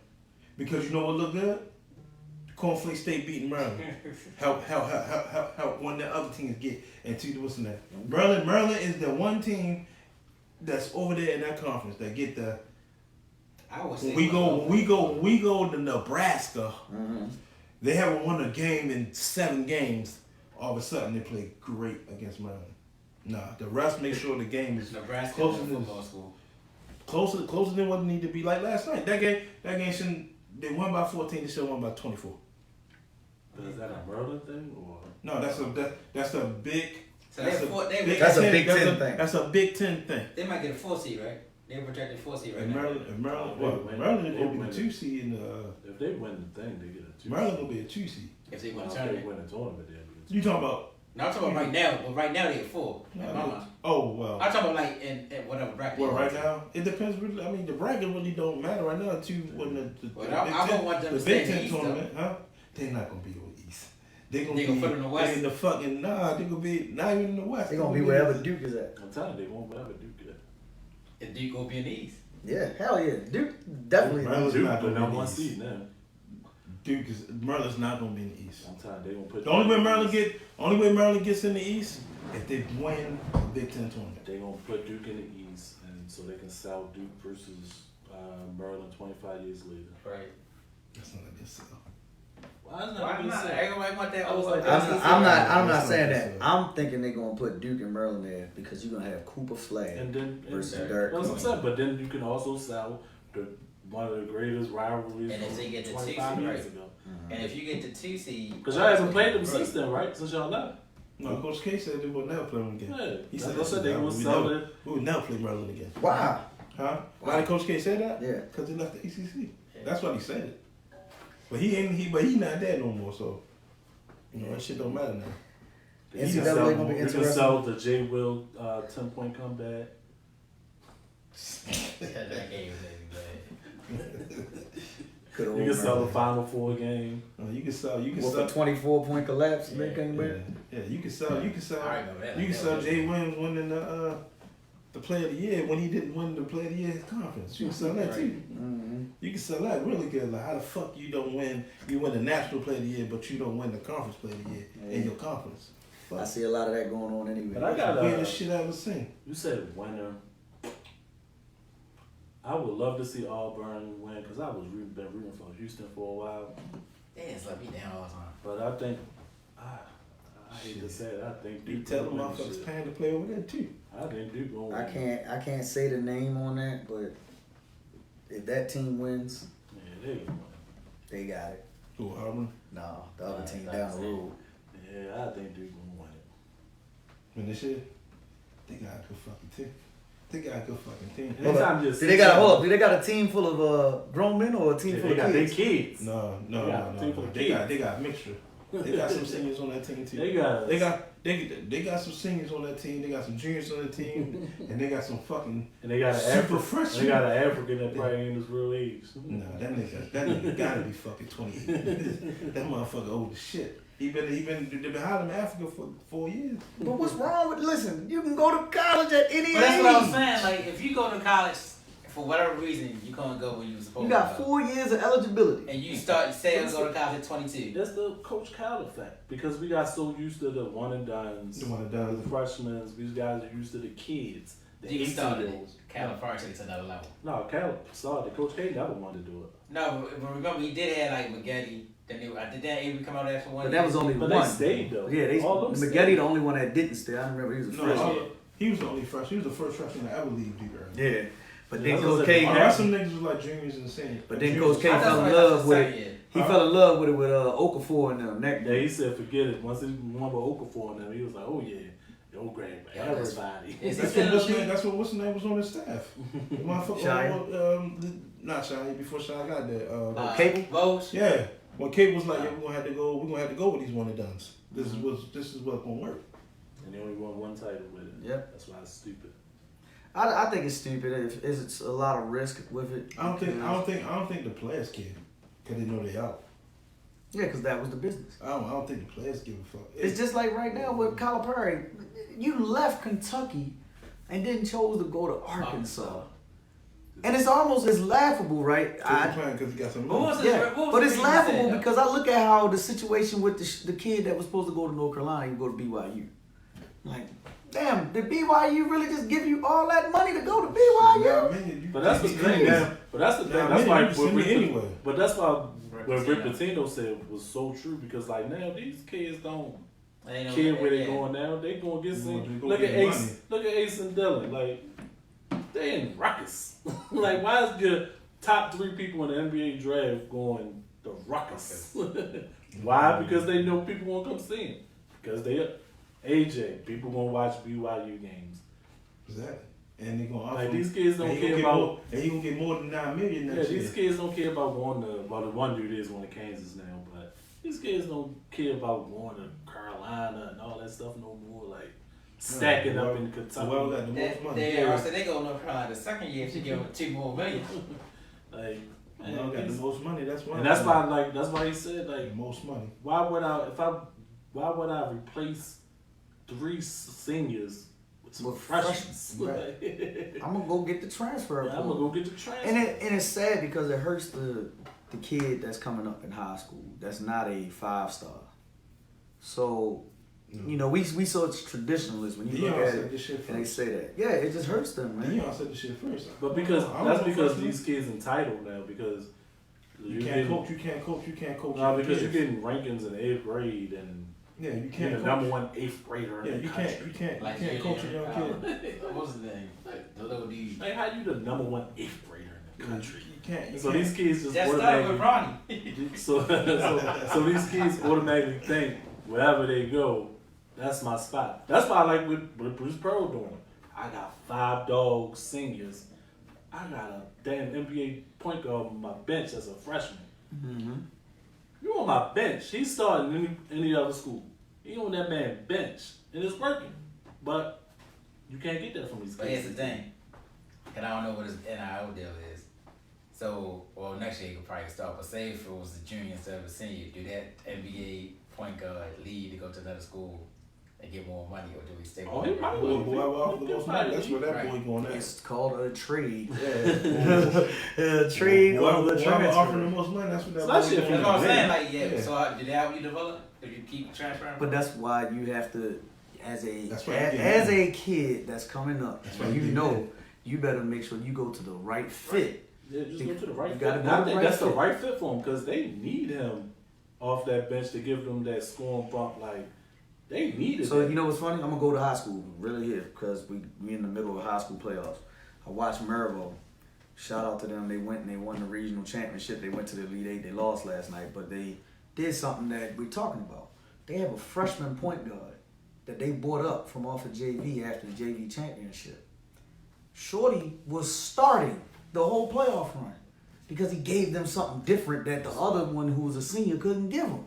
because you know what looked good. Cornflake State beating Maryland. help one of the other teams get into what's in that. Maryland is the one team that's over there in that conference that get the. I would When say we go to Nebraska. They haven't won a game in 7 games. All of a sudden, they play great against Maryland. Nah, the refs make sure the game is Nebraska closer is a than football school. closer than what it need to be. Like last night, that game shouldn't. They won by 14. They should have won by 24. But is that a Maryland thing or? No, that's a big. So that's That's a Big Ten thing. That's a Big Ten thing. They might get a 4 seed, right? They projected 4 seed right And now. Maryland is gonna be the 2 seed in the. If they win the thing, they get a 2. Maryland gonna be a 2 seed. If they win If the they tournament. win the tournament, they'll be a 2. You talking about? No, I'm talking about right now. But right now they at 4. In my mind. Oh well. I'm talking about like in whatever bracket. Well, they right in. now it depends. Really, I mean, the bracket really don't matter right now. Until when the Well, I don't want them the to stay Big in the Ten East, tournament, huh? They're not gonna be on the East. They They be gonna put them in the West? They in the fucking They gonna be not even in the West. They're gonna be wherever Duke is at. I'm telling you, they won't ever do good. If Duke gonna be in the East. Yeah, hell yeah. Duke definitely. Maryland's Duke, not but gonna now be in the one East. seed now. Maryland's not gonna be in the East. I'm telling you, they gonna put. The only way Maryland gets in the East if they win the Big Ten tournament. They gonna put Duke in the East, and so they can sell Duke versus Maryland 25 years later. Right. That's not a good sell. Why is Why not? Everybody want that. I was over- like, I'm not That's saying not that. good. I'm thinking they're gonna put Duke and Maryland there because you're gonna have Cooper Flag And then versus and, Derek. That's what I'm saying. But then you can also sell the one of the greatest rivalries And if from they get the 25 two years seed, ago. And if you get the 2 seed, Because y'all haven't played them since then, right? Since y'all left. No, Coach K said they would never play them again. Yeah. He That's said, what I said they would sell it. we would never play Maryland again. Why? Huh? Why did Coach K say that? Yeah. Because he left the ACC. That's why he said it. But he not there no more, so you know that shit don't matter now. You NCAA can gonna be you interesting. can sell the J. Will 10-point comeback. that game was bad. Good old You can sell the Maryland. Final Four game. You can sell. You can With sell. a 24-point collapse, they came back. Yeah, you can sell. You can sell. I remember that. You can sell Jay Williams winning the Player of the Year when he didn't win the Player of the Year conference. You can sell that too. Mm-hmm. You can sell that really good. Like how the fuck you don't win? You win the National Player of the Year, but you don't win the Conference Player of the Year in your conference. Fuck. I see a lot of that going on anyway. But I got the weirdest shit I ever seen. You said winner. I would love to see Auburn win because I was been rooting for Houston for a while. Damn, it's like me down all the time. But I think I hate to say it. I think You Duke tell them gonna win this motherfuckers shit. paying to play over there too. I think Duke gonna win. I can't say the name on that, but if that team wins, Yeah, they gonna win. they got it. Who Auburn? No, the other team that's down the it. road. Yeah, I think Duke gonna win it. When this shit, they got a good fucking team. They got a good fucking team. Hold Anytime up. you Do they got do they got a team full of grown men or a team full they of got their kids? kids. No. Yeah, team full of kids. They got a mixture. They got some seniors on that team too. They got some seniors on that team. They got some juniors on that team, and they got some fucking And they got an super African. fresh. They got an African that probably ain't his real age. Nah, that nigga gotta be fucking 28. That motherfucker old as shit. He been behind him in Africa for 4 years. But what's wrong with listen? You can go to college at any But that's what I was age. saying. Like, if you go to college for whatever reason, you can't go when you was supposed You to. got go. 4 years of eligibility. And you say you go to college at 22. That's the Coach Cal effect because we got so used to the one and dones, The one and dones. the freshmen. These guys are used to the kids, the You started 18-year-olds. it. California took it to another level. No, Cal started. Coach K never wanted to do it. No, but remember, he did have like Maggette. Did that even come out after one? But that was only But one. they stayed though. Yeah, All them Maggette stayed. the only one that didn't stay. I remember he was a freshman. He was the only freshman. He was the first freshman to ever leave Duke. Yeah, but then Yeah, Coach that's K. what The rest of them niggas was like juniors and seniors. But then Juniors. Coach K I thought fell in it was love with second it. year. He fell in love with it with Okafor and them. That Yeah, he said forget it. Once he won with Okafor and them, he was like, oh yeah, yo grab Yeah, that's- everybody. Is That's he what still in the league? what's the name was on his staff. The motherfucker, not Shy. Before Shy got there. Cable? Vols? Yeah. When Kate was like, yeah, we're gonna have to go with these one and dones. This is what's gonna work. And they only won one title with it. Yep. That's why it's stupid. I think it's stupid. It's a lot of risk with it. I don't think the players care, cause they know they out. Yeah, because that was the business. I don't think the players give a fuck. It's just like right now with Calipari. You left Kentucky and then chose to go to Arkansas. And it's almost laughable, right? because he got some What was money. it? Yeah, What was but the it's reason you laughable said that? because I look at how the situation with the kid that was supposed to go to North Carolina, you go to BYU. Like, damn, did BYU really just give you all that money to go to BYU? But that's the thing. But that's the thing. Nah, That's man, why. you can send me anyway. But that's why what Rick Pitino. Pitino said was so true because like now these kids don't Ain't no- care where they yeah. going now. They gonna get They seen. gonna Look at get Ace. money. Look at Ace and Dylan. Like they in ruckus. Like why is your top 3 people in the NBA draft going the ruckus? Why? Because they know people won't come see them. Because they AJ. People gonna watch BYU games. Exactly. And they gonna offer Like him- these kids don't and he care gonna get about. more, and he gonna get more than $9 million Yeah, next year. these kids don't care about going to. Well, the one dude is going to Kansas now, but these kids don't care about going to Carolina and all that stuff no more. Like stacking up in Kentucky. Well, got the most money. They go to North Carolina the second year if you give them $2 more million. Like, man, Well, got the these- most money. That's why. and that's why, like, that's why he said, like, the most money. why would I replace 3 seniors with some With freshmen? freshmen, I'm gonna go get the transfer. I'm gonna go get the transfer. And it's sad because it hurts the kid that's coming up in high school. That's not a 5-star. So, you know, we such traditionalists when you look Deion at said it this shit and they first. say that. Yeah, it just hurts them, man. Deion said the shit first. But because I don't that's know because first these kids entitled now because you can't coach. You can't coach. You can't coach. No, your because you're kids. getting rankings in 8th grade and Yeah, you you're can't. the coach. number 1 8th grader Yeah, in the you country. can't. You can't. Like You can't coach a young kid. What's his name? Like, the little dude. Like how you the number 1 8th grader in the country. You can't. So these kids just That started with automatically. Bronny. So these kids automatically think wherever they go, that's my spot. That's why I like what Bruce Pearl doing. I got 5 dogs seniors. I got a damn NBA point guard on my bench as a freshman. Mm-hmm. You on my bench. He's starting any other school. He on that man bench. And it's working. But you can't get that from these kids. But here's the thing. And I don't know what his NIL deal is. So, well, next year he could probably start. But say if it was a junior instead of a senior, do that NBA point guard leave to go to another school and get more money, or do we stay? Oh, he might Well, whoever offers the most money, that's where that Right. boy going at. It's called a trade. Yeah. Trade Whoever, on the whoever offering the transfer. most money, that's what that So boy that shit going That's what I'm at. saying. Like, yeah. Yeah. So, did that help you develop? If you keep transferring? But that's why you have to, as That's why you as get a kid that's coming up, That's why and you you get know, mad. you better make sure you go to the right fit. Yeah, just go to the right You fit. gotta And go I to the think right that's the fit. right fit for him because they need him off that bench to give them that scoring bump. Like, they need it. So you know what's funny? I'm gonna go to high school really here because we in the middle of high school playoffs. I watched Maryville. Shout out to them. They went and they won the regional championship. They went to the Elite Eight. They lost last night, but they did something that we're talking about. They have a freshman point guard that they brought up from off of JV after the JV championship. Shorty was starting the whole playoff run because he gave them something different that the other one who was a senior couldn't give them.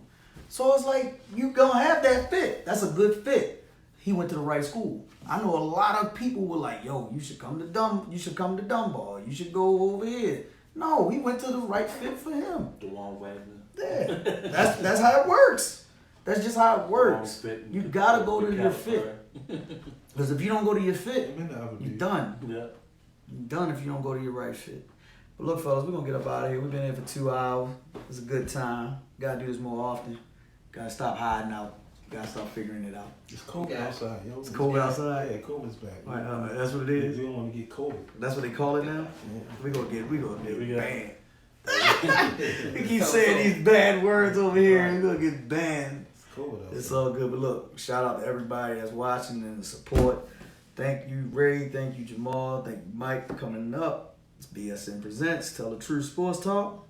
So it's like, you gonna have that fit. That's a good fit. He went to the right school. I know a lot of people were like, yo, you should come to Dunbar. You should go over here. No, he went to the right fit for him. DeJuan Wagner. Yeah. That's how it works. That's just how it works. You gotta go to your fit. Because if you don't go to your fit, you're done. Yeah. You're done if you don't go to your right fit. But look, fellas, we're gonna get up out of here. We've been here for 2 hours. It's a good time. Gotta do this more often. Gotta stop hiding out. Gotta start figuring it out. It's cold outside, yo. It's cold outside? Yeah, COVID's back. Right, that's what it is. We don't want to get COVID. That's what they call it now. Yeah. We gonna get we got- banned. We keep saying these bad words over here, and we're gonna get banned. It's cold outside. It's all good, but look, shout out to everybody that's watching and the support. Thank you, Ray. Thank you, Jamal. Thank you, Mike, for coming up. It's BSN Presents Tell the Truth Sports Talk.